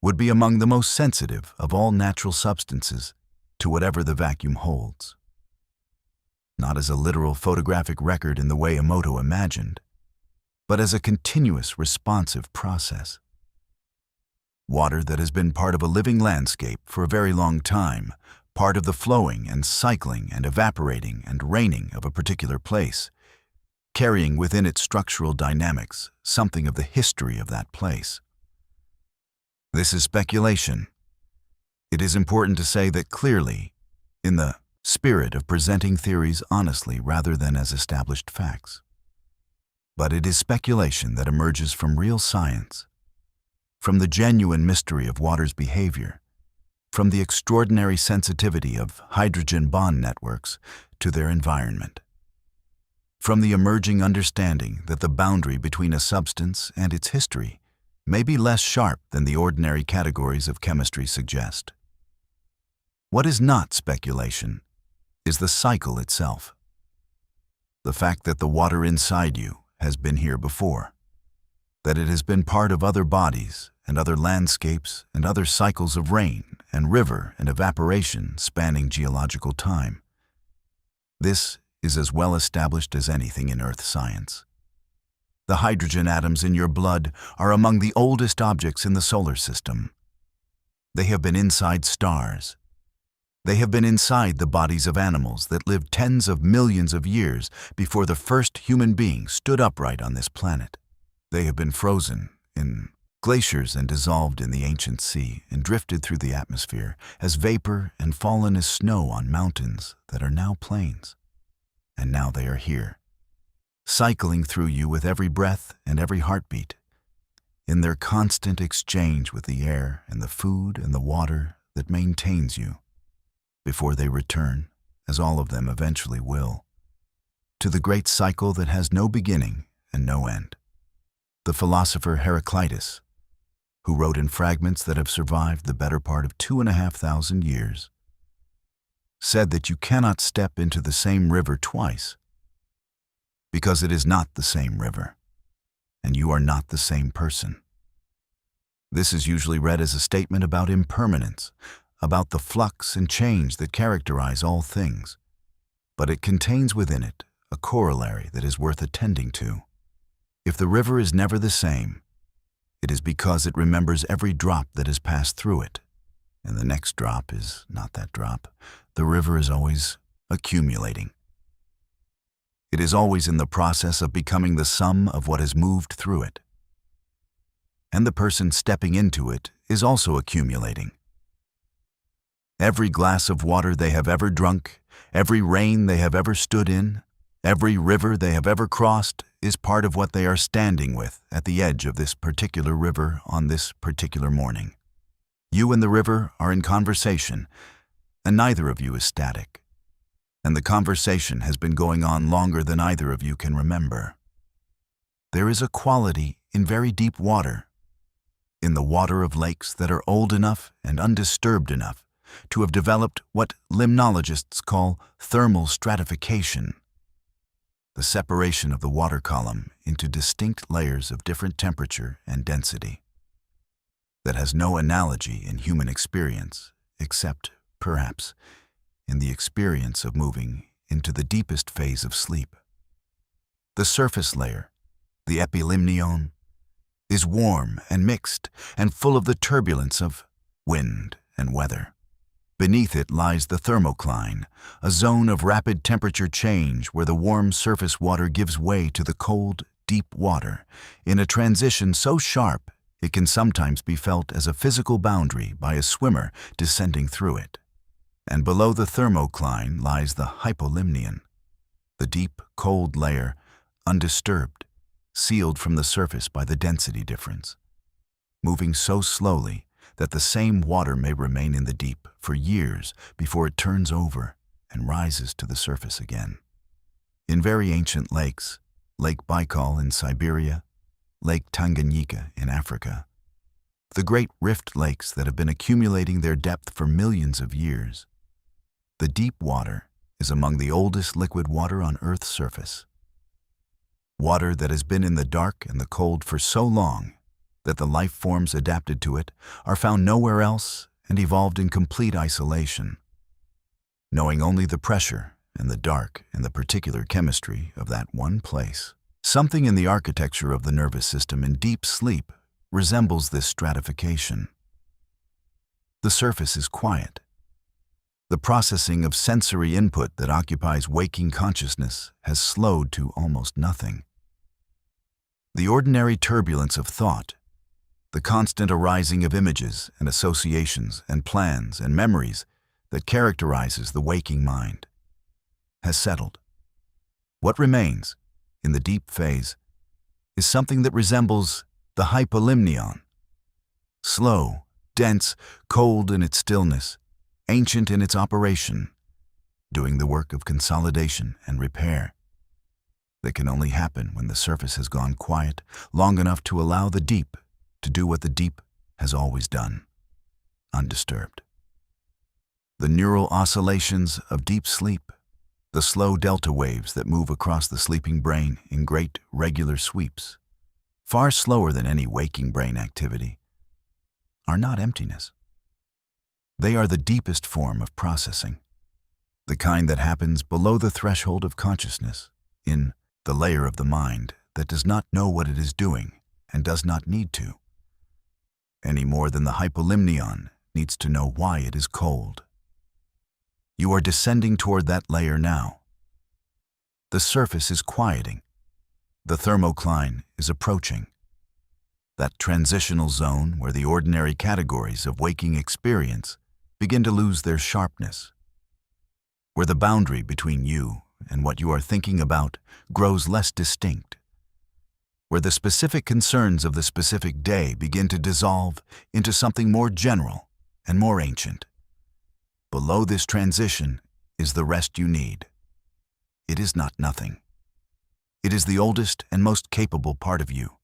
would be among the most sensitive of all natural substances to whatever the vacuum holds. Not as a literal photographic record in the way Emoto imagined, but as a continuous responsive process. Water that has been part of a living landscape for a very long time, part of the flowing and cycling and evaporating and raining of a particular place, carrying within its structural dynamics something of the history of that place. This is speculation. It is important to say that clearly, in the spirit of presenting theories honestly rather than as established facts. But it is speculation that emerges from real science, from the genuine mystery of water's behavior, from the extraordinary sensitivity of hydrogen bond networks to their environment, from the emerging understanding that the boundary between a substance and its history may be less sharp than the ordinary categories of chemistry suggest. What is not speculation is the cycle itself. The fact that the water inside you has been here before, that it has been part of other bodies and other landscapes and other cycles of rain and river and evaporation spanning geological time. This is as well established as anything in earth science. The hydrogen atoms in your blood are among the oldest objects in the solar system. They have been inside stars. They have been inside the bodies of animals that lived tens of millions of years before the first human being stood upright on this planet. They have been frozen in glaciers and dissolved in the ancient sea and drifted through the atmosphere as vapor and fallen as snow on mountains that are now plains. And now they are here, cycling through you with every breath and every heartbeat, in their constant exchange with the air and the food and the water that maintains you, before they return, as all of them eventually will, to the great cycle that has no beginning and no end. The philosopher Heraclitus, who wrote in fragments that have survived the better part of 2,500 years, said that you cannot step into the same river twice, because it is not the same river, and you are not the same person. This is usually read as a statement about impermanence, about the flux and change that characterize all things, but it contains within it a corollary that is worth attending to. If the river is never the same, it is because it remembers every drop that has passed through it, and the next drop is not that drop. The river is always accumulating. It is always in the process of becoming the sum of what has moved through it. And the person stepping into it is also accumulating. Every glass of water they have ever drunk, every rain they have ever stood in, every river they have ever crossed is part of what they are standing with at the edge of this particular river on this particular morning. You and the river are in conversation, and neither of you is static. And the conversation has been going on longer than either of you can remember. There is a quality in very deep water, in the water of lakes that are old enough and undisturbed enough to have developed what limnologists call thermal stratification, the separation of the water column into distinct layers of different temperature and density, that has no analogy in human experience, except, perhaps, in the experience of moving into the deepest phase of sleep. The surface layer, the epilimnion, is warm and mixed and full of the turbulence of wind and weather. Beneath it lies the thermocline, a zone of rapid temperature change where the warm surface water gives way to the cold, deep water in a transition so sharp it can sometimes be felt as a physical boundary by a swimmer descending through it. And below the thermocline lies the hypolimnion, the deep, cold layer, undisturbed, sealed from the surface by the density difference. moving so slowly that the same water may remain in the deep for years before it turns over and rises to the surface again. In very ancient lakes, Lake Baikal in Siberia, Lake Tanganyika in Africa, the great rift lakes that have been accumulating their depth for millions of years, the deep water is among the oldest liquid water on Earth's surface. Water that has been in the dark and the cold for so long that the life forms adapted to it are found nowhere else and evolved in complete isolation, knowing only the pressure and the dark and the particular chemistry of that one place. Something in the architecture of the nervous system in deep sleep resembles this stratification. The surface is quiet. The processing of sensory input that occupies waking consciousness has slowed to almost nothing. The ordinary turbulence of thought, the constant arising of images and associations and plans and memories that characterizes the waking mind, has settled. What remains, in the deep phase, is something that resembles the hypolimnion. Slow, dense, cold in its stillness, ancient in its operation, doing the work of consolidation and repair that can only happen when the surface has gone quiet long enough to allow the deep to do what the deep has always done, undisturbed. The neural oscillations of deep sleep, the slow delta waves that move across the sleeping brain in great regular sweeps, far slower than any waking brain activity, are not emptiness. They are the deepest form of processing, the kind that happens below the threshold of consciousness, in the layer of the mind that does not know what it is doing and does not need to, any more than the hypolimnion needs to know why it is cold. You are descending toward that layer now. The surface is quieting. The thermocline is approaching. That transitional zone where the ordinary categories of waking experience begin to lose their sharpness, where the boundary between you and what you are thinking about grows less distinct, where the specific concerns of the specific day begin to dissolve into something more general and more ancient. Below this transition is the rest you need. It is not nothing. It is the oldest and most capable part of you,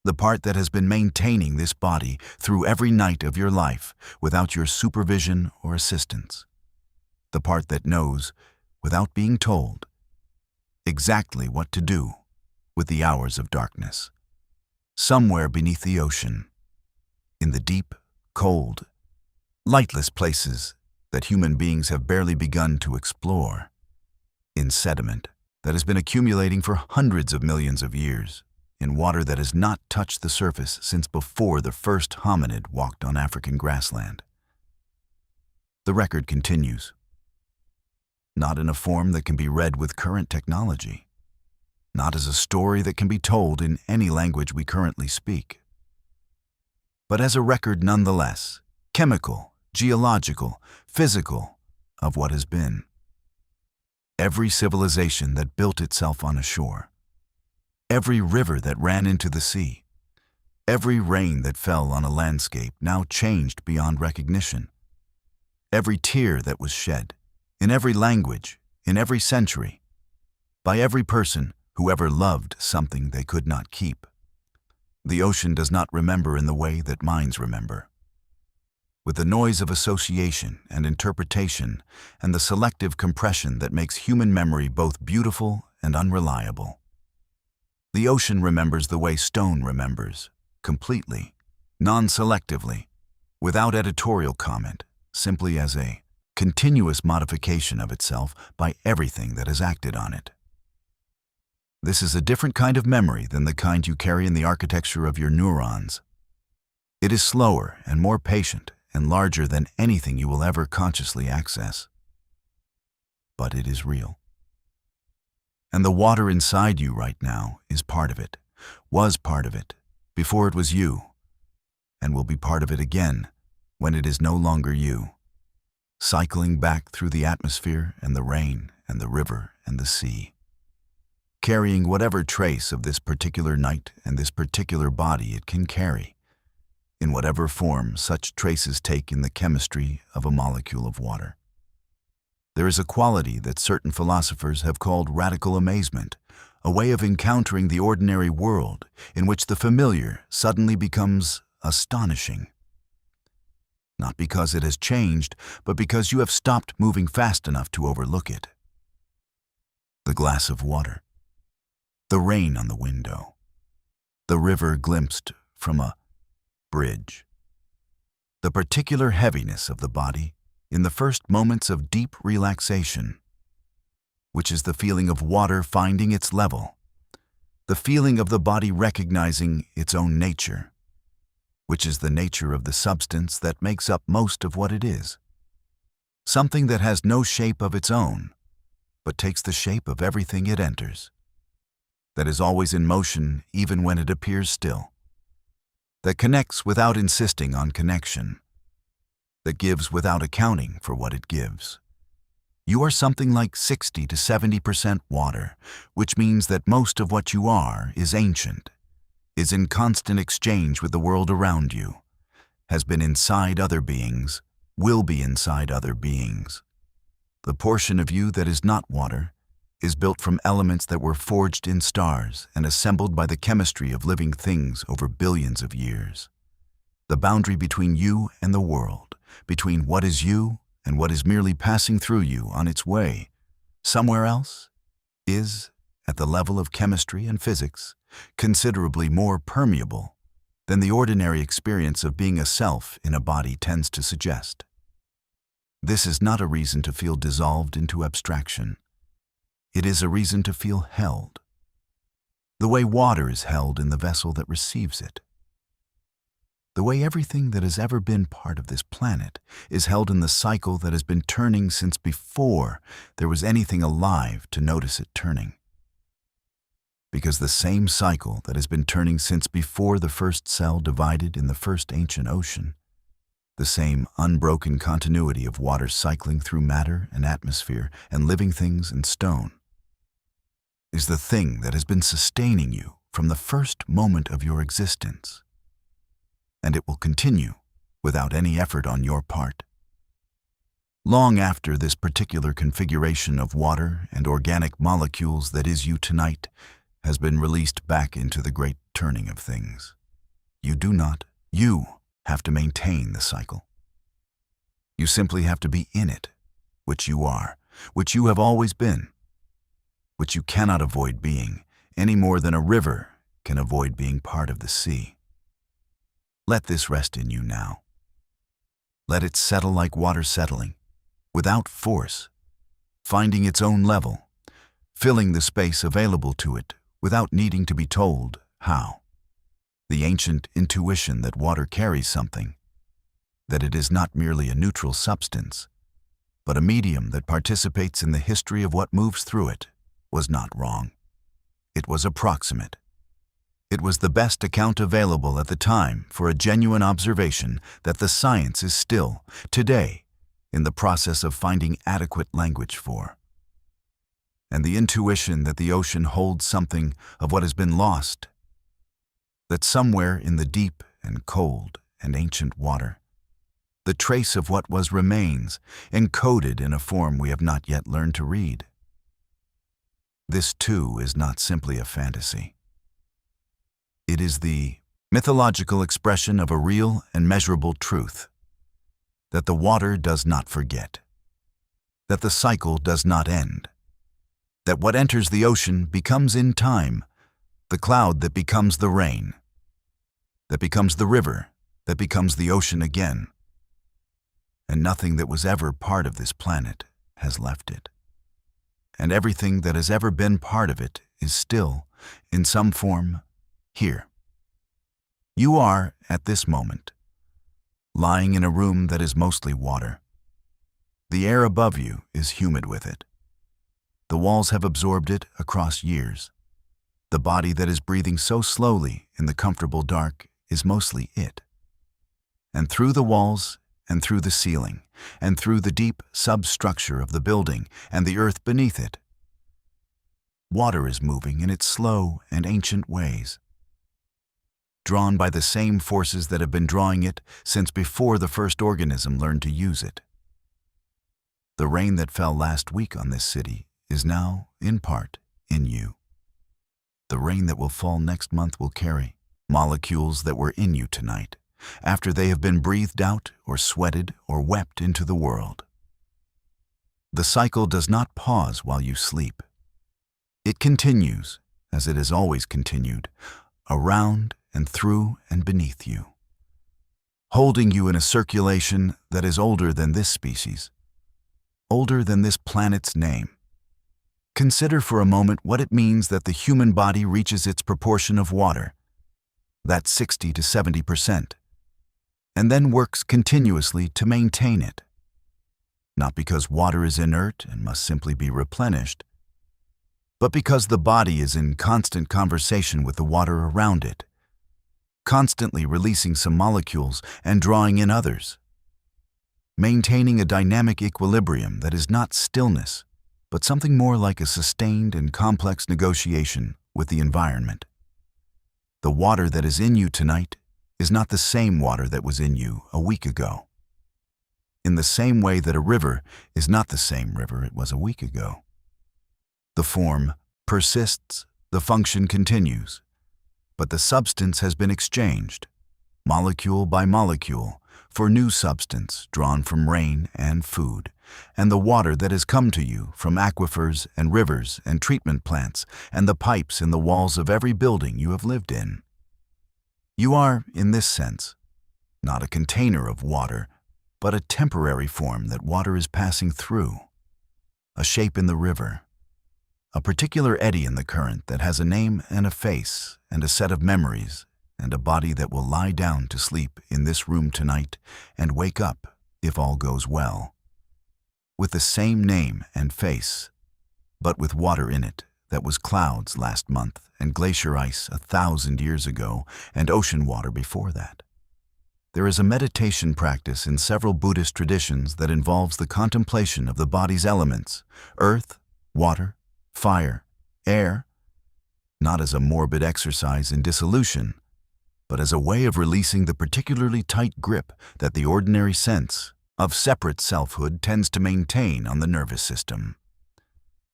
the part that has been maintaining this body through every night of your life without your supervision or assistance, the part that knows, without being told, exactly what to do with the hours of darkness. Somewhere beneath the ocean, in the deep, cold, lightless places that human beings have barely begun to explore, in sediment that has been accumulating for hundreds of millions of years, in water that has not touched the surface since before the first hominid walked on African grassland. The record continues, not in a form that can be read with current technology, not as a story that can be told in any language we currently speak, but as a record nonetheless, chemical, geological, physical, of what has been. Every civilization that built itself on a shore, every river that ran into the sea, every rain that fell on a landscape now changed beyond recognition, every tear that was shed, in every language, in every century, by every person who ever loved something they could not keep. The ocean does not remember in the way that minds remember, with the noise of association and interpretation and the selective compression that makes human memory both beautiful and unreliable. The ocean remembers the way stone remembers, completely, non-selectively, without editorial comment, simply as a continuous modification of itself by everything that has acted on it. This is a different kind of memory than the kind you carry in the architecture of your neurons. It is slower and more patient and larger than anything you will ever consciously access. But it is real. And the water inside you right now is part of it, was part of it, before it was you, and will be part of it again when it is no longer you, cycling back through the atmosphere and the rain and the river and the sea, carrying whatever trace of this particular night and this particular body it can carry, in whatever form such traces take in the chemistry of a molecule of water. There is a quality that certain philosophers have called radical amazement, a way of encountering the ordinary world in which the familiar suddenly becomes astonishing. Not because it has changed, but because you have stopped moving fast enough to overlook it. The glass of water, the rain on the window, the river glimpsed from a bridge, the particular heaviness of the body in the first moments of deep relaxation, which is the feeling of water finding its level, the feeling of the body recognizing its own nature, which is the nature of the substance that makes up most of what it is. Something that has no shape of its own, but takes the shape of everything it enters, that is always in motion even when it appears still, that connects without insisting on connection, that gives without accounting for what it gives. You are something like 60 to 70% water, which means that most of what you are is ancient, is in constant exchange with the world around you, has been inside other beings, will be inside other beings. The portion of you that is not water is built from elements that were forged in stars and assembled by the chemistry of living things over billions of years. The boundary between you and the world, between what is you and what is merely passing through you on its way somewhere else, is, at the level of chemistry and physics, considerably more permeable than the ordinary experience of being a self in a body tends to suggest. This is not a reason to feel dissolved into abstraction. It is a reason to feel held, the way water is held in the vessel that receives it. The way everything that has ever been part of this planet is held in the cycle that has been turning since before there was anything alive to notice it turning. Because the same cycle that has been turning since before the first cell divided in the first ancient ocean, the same unbroken continuity of water cycling through matter and atmosphere and living things and stone, is the thing that has been sustaining you from the first moment of your existence. And it will continue without any effort on your part. Long after this particular configuration of water and organic molecules that is you tonight has been released back into the great turning of things, you have to maintain the cycle. You simply have to be in it, which you are, which you have always been, which you cannot avoid being, any more than a river can avoid being part of the sea. Let this rest in you now. Let it settle like water settling, without force, finding its own level, filling the space available to it without needing to be told how. The ancient intuition that water carries something, that it is not merely a neutral substance, but a medium that participates in the history of what moves through it, was not wrong. It was approximate. It was the best account available at the time for a genuine observation that the science is still, today, in the process of finding adequate language for. And the intuition that the ocean holds something of what has been lost, that somewhere in the deep and cold and ancient water, the trace of what was remains, encoded in a form we have not yet learned to read. This, too, is not simply a fantasy. It is the mythological expression of a real and measurable truth, that the water does not forget, that the cycle does not end, that what enters the ocean becomes in time the cloud that becomes the rain, that becomes the river, that becomes the ocean again, and nothing that was ever part of this planet has left it. And everything that has ever been part of it is still, in some form, here. You are, at this moment, lying in a room that is mostly water. The air above you is humid with it. The walls have absorbed it across years. The body that is breathing so slowly in the comfortable dark is mostly it. And through the walls, and through the ceiling, and through the deep substructure of the building and the earth beneath it, water is moving in its slow and ancient ways. drawn by the same forces that have been drawing it since before the first organism learned to use it. The rain that fell last week on this city is now, in part, in you. The rain that will fall next month will carry molecules that were in you tonight, after they have been breathed out or sweated or wept into the world. The cycle does not pause while you sleep. It continues, as it has always continued, around and through and beneath you, holding you in a circulation that is older than this species, older than this planet's name. Consider for a moment what it means that the human body reaches its proportion of water, that's 60 to 70%, and then works continuously to maintain it. Not because water is inert and must simply be replenished, but because the body is in constant conversation with the water around it, constantly releasing some molecules and drawing in others, maintaining a dynamic equilibrium that is not stillness, but something more like a sustained and complex negotiation with the environment. The water that is in you tonight is not the same water that was in you a week ago, in the same way that a river is not the same river it was a week ago. The form persists, the function continues, but the substance has been exchanged, molecule by molecule, for new substance drawn from rain and food, and the water that has come to you from aquifers and rivers and treatment plants and the pipes in the walls of every building you have lived in. You are, in this sense, not a container of water, but a temporary form that water is passing through, a shape in the river, a particular eddy in the current that has a name and a face and a set of memories and a body that will lie down to sleep in this room tonight and wake up, if all goes well, with the same name and face, but with water in it that was clouds last month and glacier ice 1,000 years ago and ocean water before that. There is a meditation practice in several Buddhist traditions that involves the contemplation of the body's elements, earth, water, fire, air, not as a morbid exercise in dissolution, but as a way of releasing the particularly tight grip that the ordinary sense of separate selfhood tends to maintain on the nervous system.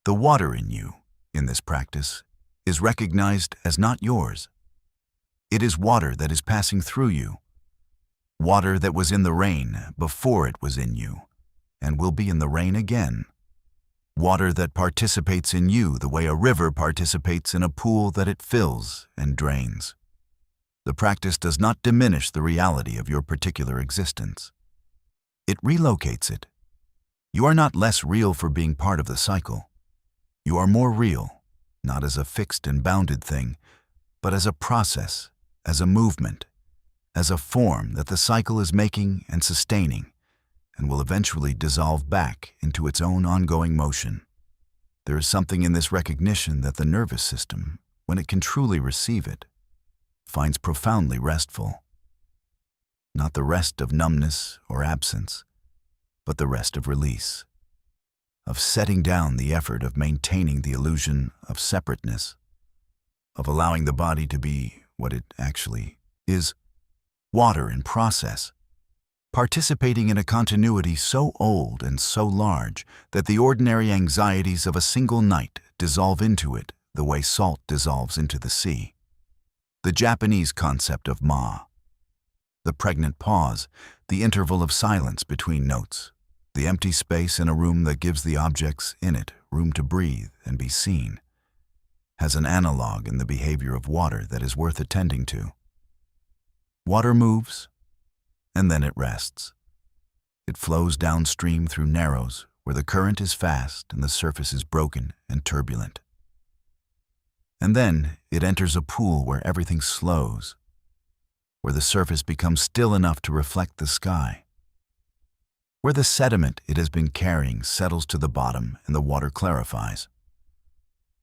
The water in you, in this practice, is recognized as not yours. It is water that is passing through you, water that was in the rain before it was in you, and will be in the rain again. Water that participates in you the way a river participates in a pool that it fills and drains. The practice does not diminish the reality of your particular existence. It relocates it. You are not less real for being part of the cycle. You are more real, not as a fixed and bounded thing, but as a process, as a movement, as a form that the cycle is making and sustaining, and will eventually dissolve back into its own ongoing motion. There is something in this recognition that the nervous system, when it can truly receive it, finds profoundly restful. Not the rest of numbness or absence, but the rest of release, of setting down the effort of maintaining the illusion of separateness, of allowing the body to be what it actually is, water in process, participating in a continuity so old and so large that the ordinary anxieties of a single night dissolve into it the way salt dissolves into the sea. The Japanese concept of ma, the pregnant pause, the interval of silence between notes, the empty space in a room that gives the objects in it room to breathe and be seen, has an analog in the behavior of water that is worth attending to. Water moves, and then it rests. It flows downstream through narrows where the current is fast and the surface is broken and turbulent. And then it enters a pool where everything slows, where the surface becomes still enough to reflect the sky, where the sediment it has been carrying settles to the bottom and the water clarifies.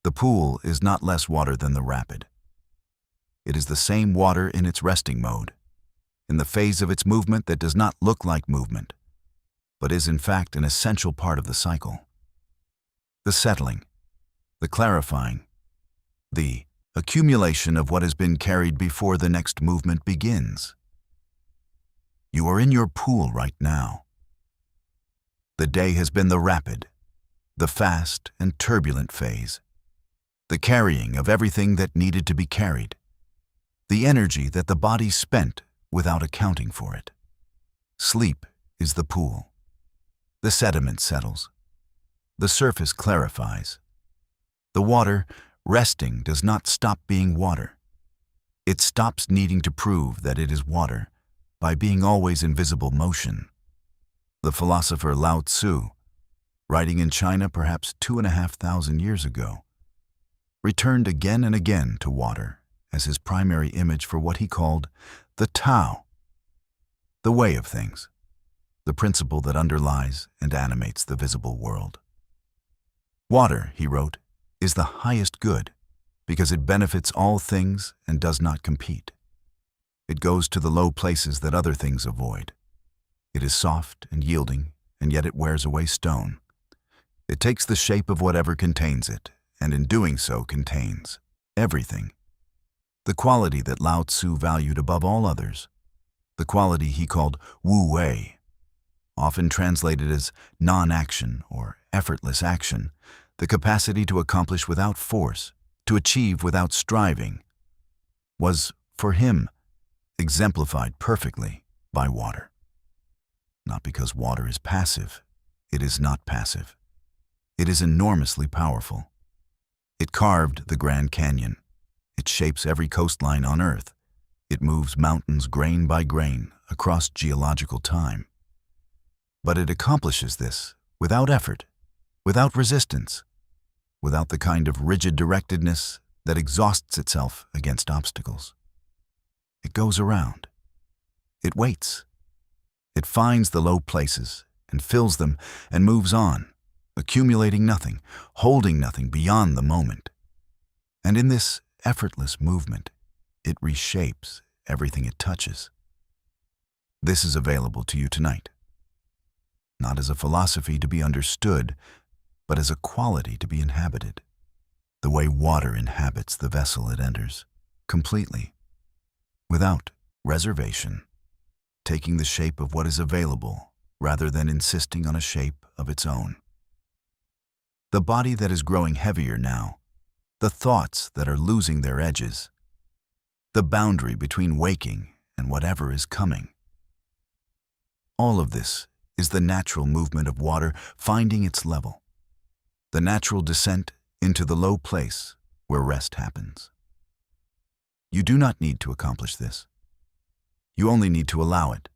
The pool is not less water than the rapid. It is the same water in its resting mode, in the phase of its movement that does not look like movement, but is in fact an essential part of the cycle. The settling, the clarifying, the accumulation of what has been carried before the next movement begins. You are in your pool right now. The day has been the rapid, the fast and turbulent phase, the carrying of everything that needed to be carried, the energy that the body spent without accounting for it. Sleep is the pool. The sediment settles. The surface clarifies. The water, resting, does not stop being water. It stops needing to prove that it is water by being always in visible motion. The philosopher Lao Tzu, writing in China perhaps 2,500 years ago, returned again and again to water as his primary image for what he called the Tao, the way of things, the principle that underlies and animates the visible world. Water, he wrote, is the highest good because it benefits all things and does not compete. It goes to the low places that other things avoid. It is soft and yielding, and yet it wears away stone. It takes the shape of whatever contains it, and in doing so contains everything. The quality that Lao Tzu valued above all others, the quality he called wu wei, often translated as non-action or effortless action, the capacity to accomplish without force, to achieve without striving, was, for him, exemplified perfectly by water. Not because water is passive. It is not passive. It is enormously powerful. It carved the Grand Canyon. It shapes every coastline on Earth. It moves mountains grain by grain across geological time. But it accomplishes this without effort, without resistance, without the kind of rigid directedness that exhausts itself against obstacles. It goes around. It waits. It finds the low places and fills them and moves on, accumulating nothing, holding nothing beyond the moment. And in this effortless movement, it reshapes everything it touches. This is available to you tonight, not as a philosophy to be understood, but as a quality to be inhabited, the way water inhabits the vessel it enters, completely, without reservation, taking the shape of what is available rather than insisting on a shape of its own. The body that is growing heavier now, the thoughts that are losing their edges, the boundary between waking and whatever is coming. All of this is the natural movement of water finding its level, the natural descent into the low place where rest happens. You do not need to accomplish this. You only need to allow it,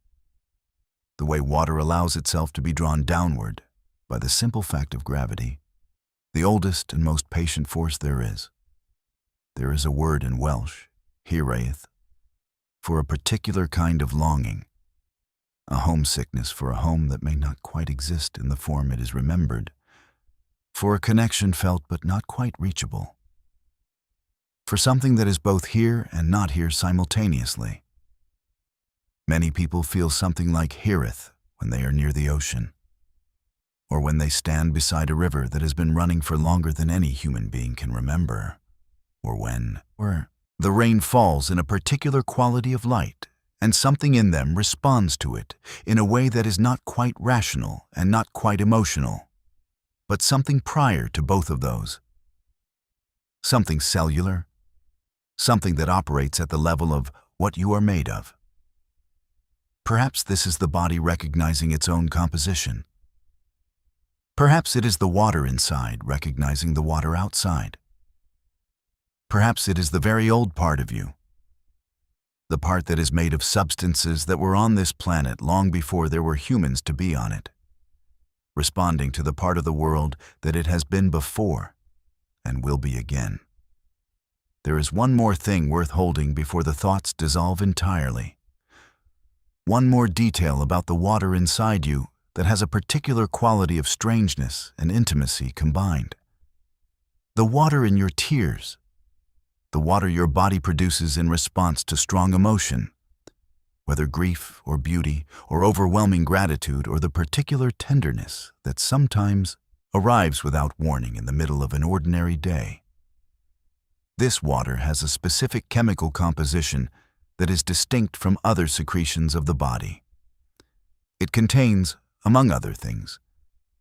the way water allows itself to be drawn downward by the simple fact of gravity, the oldest and most patient force there is. There is a word in Welsh, hiraeth, for a particular kind of longing, a homesickness for a home that may not quite exist in the form it is remembered, for a connection felt but not quite reachable, for something that is both here and not here simultaneously. Many people feel something like heareth when they are near the ocean, or when they stand beside a river that has been running for longer than any human being can remember, or when the rain falls in a particular quality of light, and something in them responds to it in a way that is not quite rational and not quite emotional, but something prior to both of those. Something cellular, something that operates at the level of what you are made of. Perhaps this is the body recognizing its own composition. Perhaps it is the water inside recognizing the water outside. Perhaps it is the very old part of you, the part that is made of substances that were on this planet long before there were humans to be on it, responding to the part of the world that it has been before and will be again. There is one more thing worth holding before the thoughts dissolve entirely. One more detail about the water inside you that has a particular quality of strangeness and intimacy combined. The water in your tears, the water your body produces in response to strong emotion, whether grief or beauty or overwhelming gratitude or the particular tenderness that sometimes arrives without warning in the middle of an ordinary day. This water has a specific chemical composition that is distinct from other secretions of the body. It contains, among other things,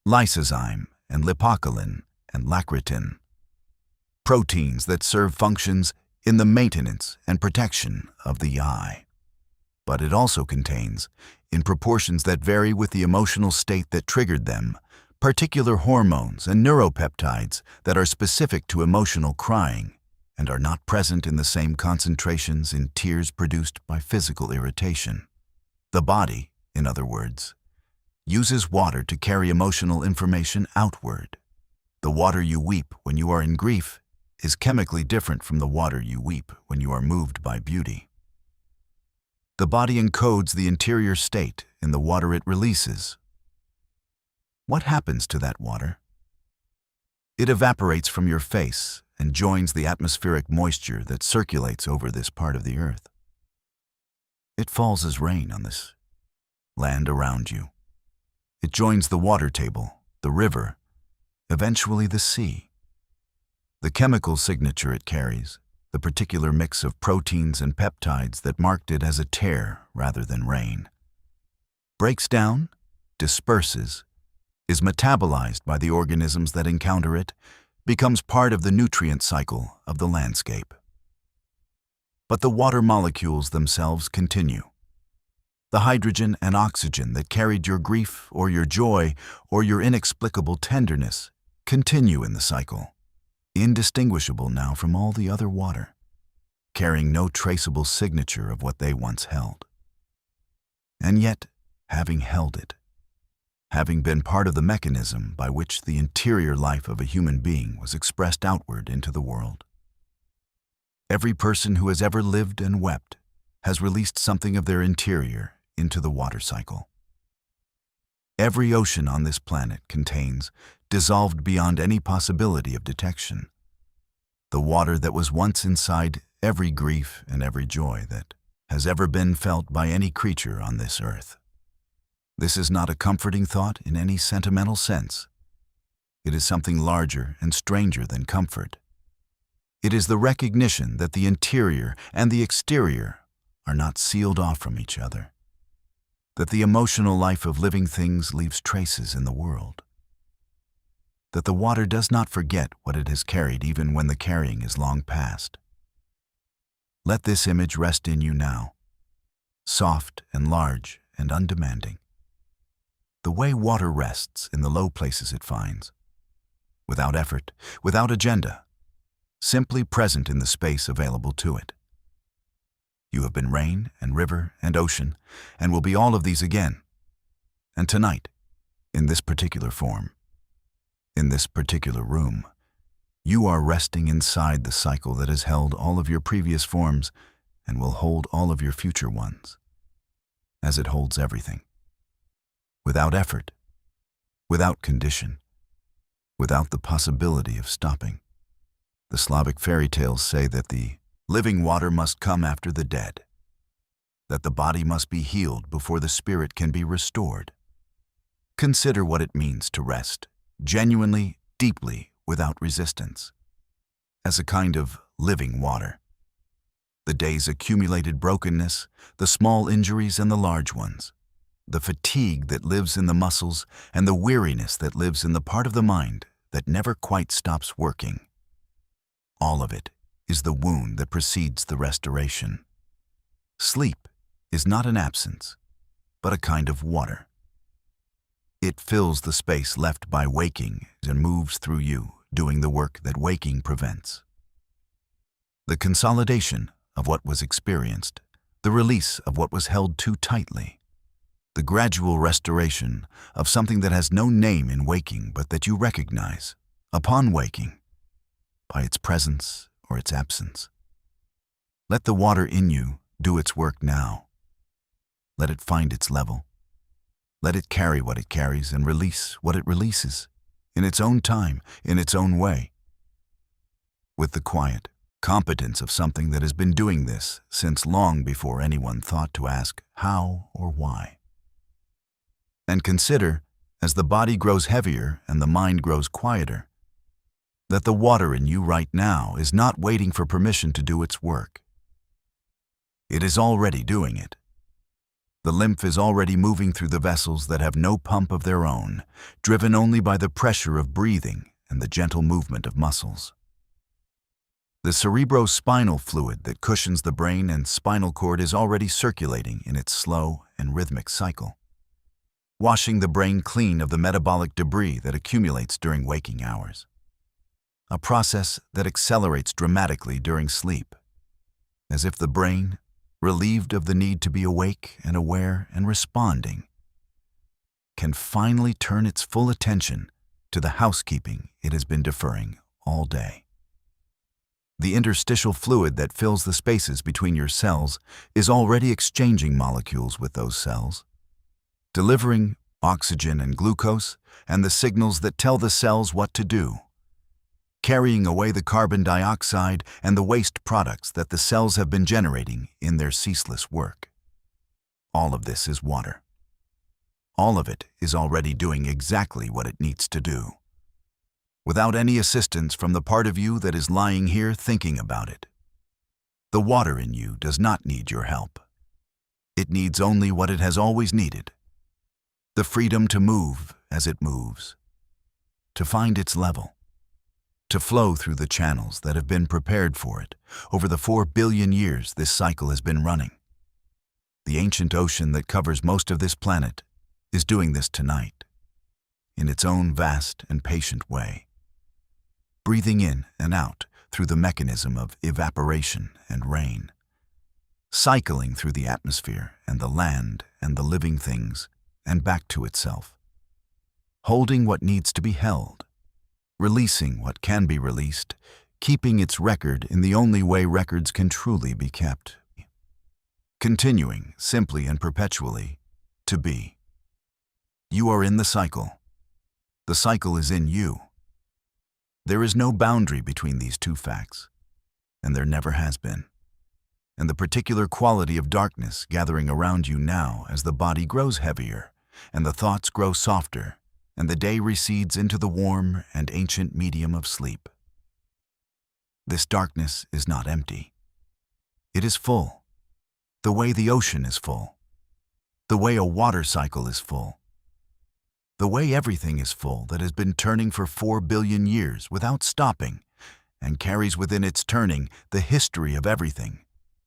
lysozyme and lipocolin and lacretin, proteins that serve functions in the maintenance and protection of the eye. But it also contains, in proportions that vary with the emotional state that triggered them, particular hormones and neuropeptides that are specific to emotional crying and are not present in the same concentrations in tears produced by physical irritation. The body, in other words, uses water to carry emotional information outward. The water you weep when you are in grief is chemically different from the water you weep when you are moved by beauty. The body encodes the interior state in the water it releases. What happens to that water? It evaporates from your face and joins the atmospheric moisture that circulates over this part of the earth. It falls as rain on this land around you. It joins the water table, the river, eventually the sea. The chemical signature it carries, the particular mix of proteins and peptides that marked it as a tear rather than rain, breaks down, disperses, is metabolized by the organisms that encounter it, becomes part of the nutrient cycle of the landscape. But the water molecules themselves continue. The hydrogen and oxygen that carried your grief or your joy or your inexplicable tenderness continue in the cycle, indistinguishable now from all the other water, carrying no traceable signature of what they once held. And yet, having held it, having been part of the mechanism by which the interior life of a human being was expressed outward into the world. Every person who has ever lived and wept has released something of their interior into the water cycle. Every ocean on this planet contains, dissolved beyond any possibility of detection, the water that was once inside every grief and every joy that has ever been felt by any creature on this earth. This is not a comforting thought in any sentimental sense. It is something larger and stranger than comfort. It is the recognition that the interior and the exterior are not sealed off from each other, that the emotional life of living things leaves traces in the world, that the water does not forget what it has carried even when the carrying is long past. Let this image rest in you now, soft and large and undemanding. The way water rests in the low places it finds, without effort, without agenda, simply present in the space available to it. You have been rain and river and ocean, and will be all of these again. And tonight, in this particular form, in this particular room, you are resting inside the cycle that has held all of your previous forms and will hold all of your future ones, as it holds everything. Without effort, without condition, without the possibility of stopping. The Slavic fairy tales say that the living water must come after the dead, that the body must be healed before the spirit can be restored. Consider what it means to rest, genuinely, deeply, without resistance, as a kind of living water. The day's accumulated brokenness, the small injuries and the large ones, the fatigue that lives in the muscles and the weariness that lives in the part of the mind that never quite stops working. All of it is the wound that precedes the restoration. Sleep is not an absence, but a kind of water. It fills the space left by waking and moves through you, doing the work that waking prevents. The consolidation of what was experienced, the release of what was held too tightly, the gradual restoration of something that has no name in waking but that you recognize, upon waking, by its presence or its absence. Let the water in you do its work now. Let it find its level. Let it carry what it carries and release what it releases, in its own time, in its own way. With the quiet competence of something that has been doing this since long before anyone thought to ask how or why. And consider, as the body grows heavier and the mind grows quieter, that the water in you right now is not waiting for permission to do its work. It is already doing it. The lymph is already moving through the vessels that have no pump of their own, driven only by the pressure of breathing and the gentle movement of muscles. The cerebrospinal fluid that cushions the brain and spinal cord is already circulating in its slow and rhythmic cycle, washing the brain clean of the metabolic debris that accumulates during waking hours, a process that accelerates dramatically during sleep, as if the brain, relieved of the need to be awake and aware and responding, can finally turn its full attention to the housekeeping it has been deferring all day. The interstitial fluid that fills the spaces between your cells is already exchanging molecules with those cells, delivering oxygen and glucose and the signals that tell the cells what to do, carrying away the carbon dioxide and the waste products that the cells have been generating in their ceaseless work. All of this is water. All of it is already doing exactly what it needs to do, without any assistance from the part of you that is lying here thinking about it. The water in you does not need your help. It needs only what it has always needed: the freedom to move as it moves, to find its level, to flow through the channels that have been prepared for it over the 4 billion years this cycle has been running. The ancient ocean that covers most of this planet is doing this tonight, in its own vast and patient way, breathing in and out through the mechanism of evaporation and rain, cycling through the atmosphere and the land and the living things and back to itself, holding what needs to be held, releasing what can be released, keeping its record in the only way records can truly be kept, continuing simply and perpetually to be. You are in the cycle. The cycle is in you. There is no boundary between these two facts, and there never has been. And the particular quality of darkness gathering around you now as the body grows heavier, and the thoughts grow softer, and the day recedes into the warm and ancient medium of sleep. This darkness is not empty. It is full, the way the ocean is full, the way a water cycle is full, the way everything is full that has been turning for 4 billion years without stopping, and carries within its turning the history of everything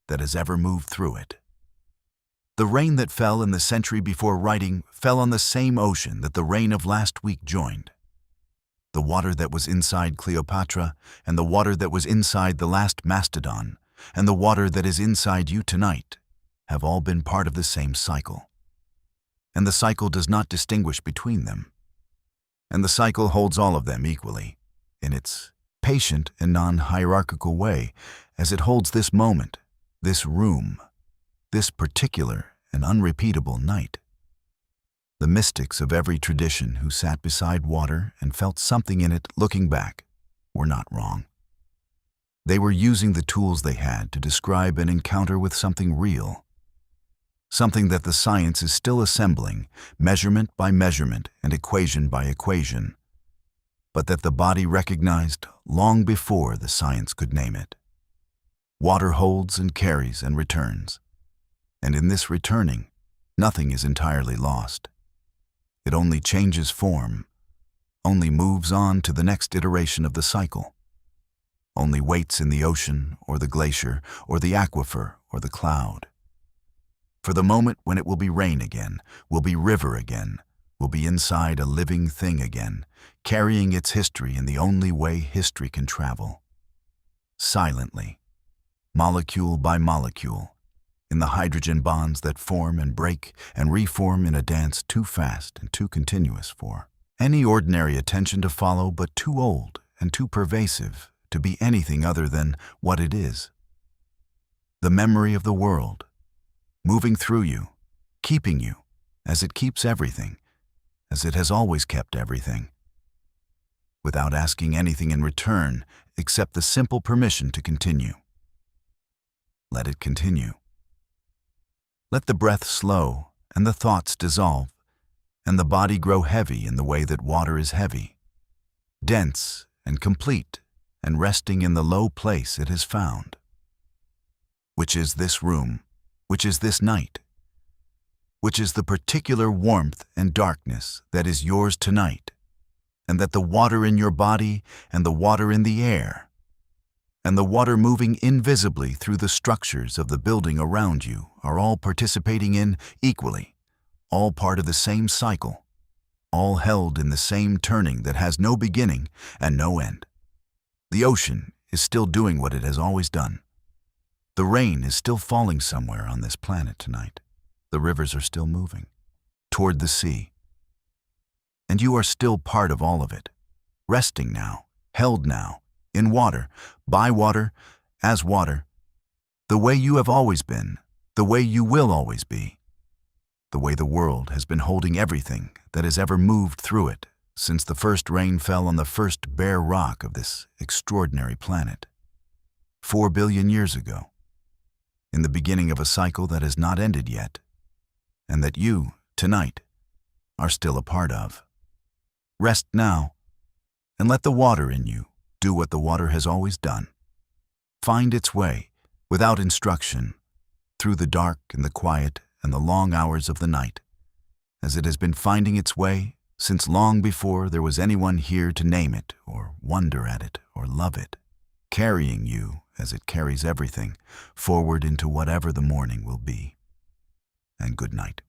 that has ever moved through it. The rain that fell in the century before writing fell on the same ocean that the rain of last week joined. The water that was inside Cleopatra, and the water that was inside the last mastodon, and the water that is inside you tonight have all been part of the same cycle. And the cycle does not distinguish between them. And the cycle holds all of them equally, in its patient and non-hierarchical way, as it holds this moment, this room, this particular and unrepeatable night. The mystics of every tradition who sat beside water and felt something in it looking back were not wrong. They were using the tools they had to describe an encounter with something real, something that the science is still assembling, measurement by measurement and equation by equation, but that the body recognized long before the science could name it. Water holds and carries and returns, and in this returning, nothing is entirely lost. It only changes form, only moves on to the next iteration of the cycle, only waits in the ocean or the glacier or the aquifer or the cloud. For the moment when it will be rain again, will be river again, will be inside a living thing again, carrying its history in the only way history can travel. Silently, molecule by molecule, in the hydrogen bonds that form and break and reform in a dance too fast and too continuous for any ordinary attention to follow, but too old and too pervasive to be anything other than what it is. The memory of the world, moving through you, keeping you, as it keeps everything, as it has always kept everything, without asking anything in return except the simple permission to continue. Let it continue. Let the breath slow and the thoughts dissolve, and the body grow heavy in the way that water is heavy, dense and complete and resting in the low place it has found. Which is this room, which is this night, which is the particular warmth and darkness that is yours tonight, and that the water in your body and the water in the air, and the water moving invisibly through the structures of the building around you are all participating in equally, all part of the same cycle, all held in the same turning that has no beginning and no end. The ocean is still doing what it has always done. The rain is still falling somewhere on this planet tonight. The rivers are still moving toward the sea. And you are still part of all of it, resting now, held now, in water, by water, as water, the way you have always been, the way you will always be, the way the world has been holding everything that has ever moved through it since the first rain fell on the first bare rock of this extraordinary planet, 4 billion years ago, in the beginning of a cycle that has not ended yet, and that you, tonight, are still a part of. Rest now, and let the water in you do what the water has always done. Find its way, without instruction, through the dark and the quiet and the long hours of the night, as it has been finding its way since long before there was anyone here to name it or wonder at it or love it, carrying you, as it carries everything, forward into whatever the morning will be. And good night.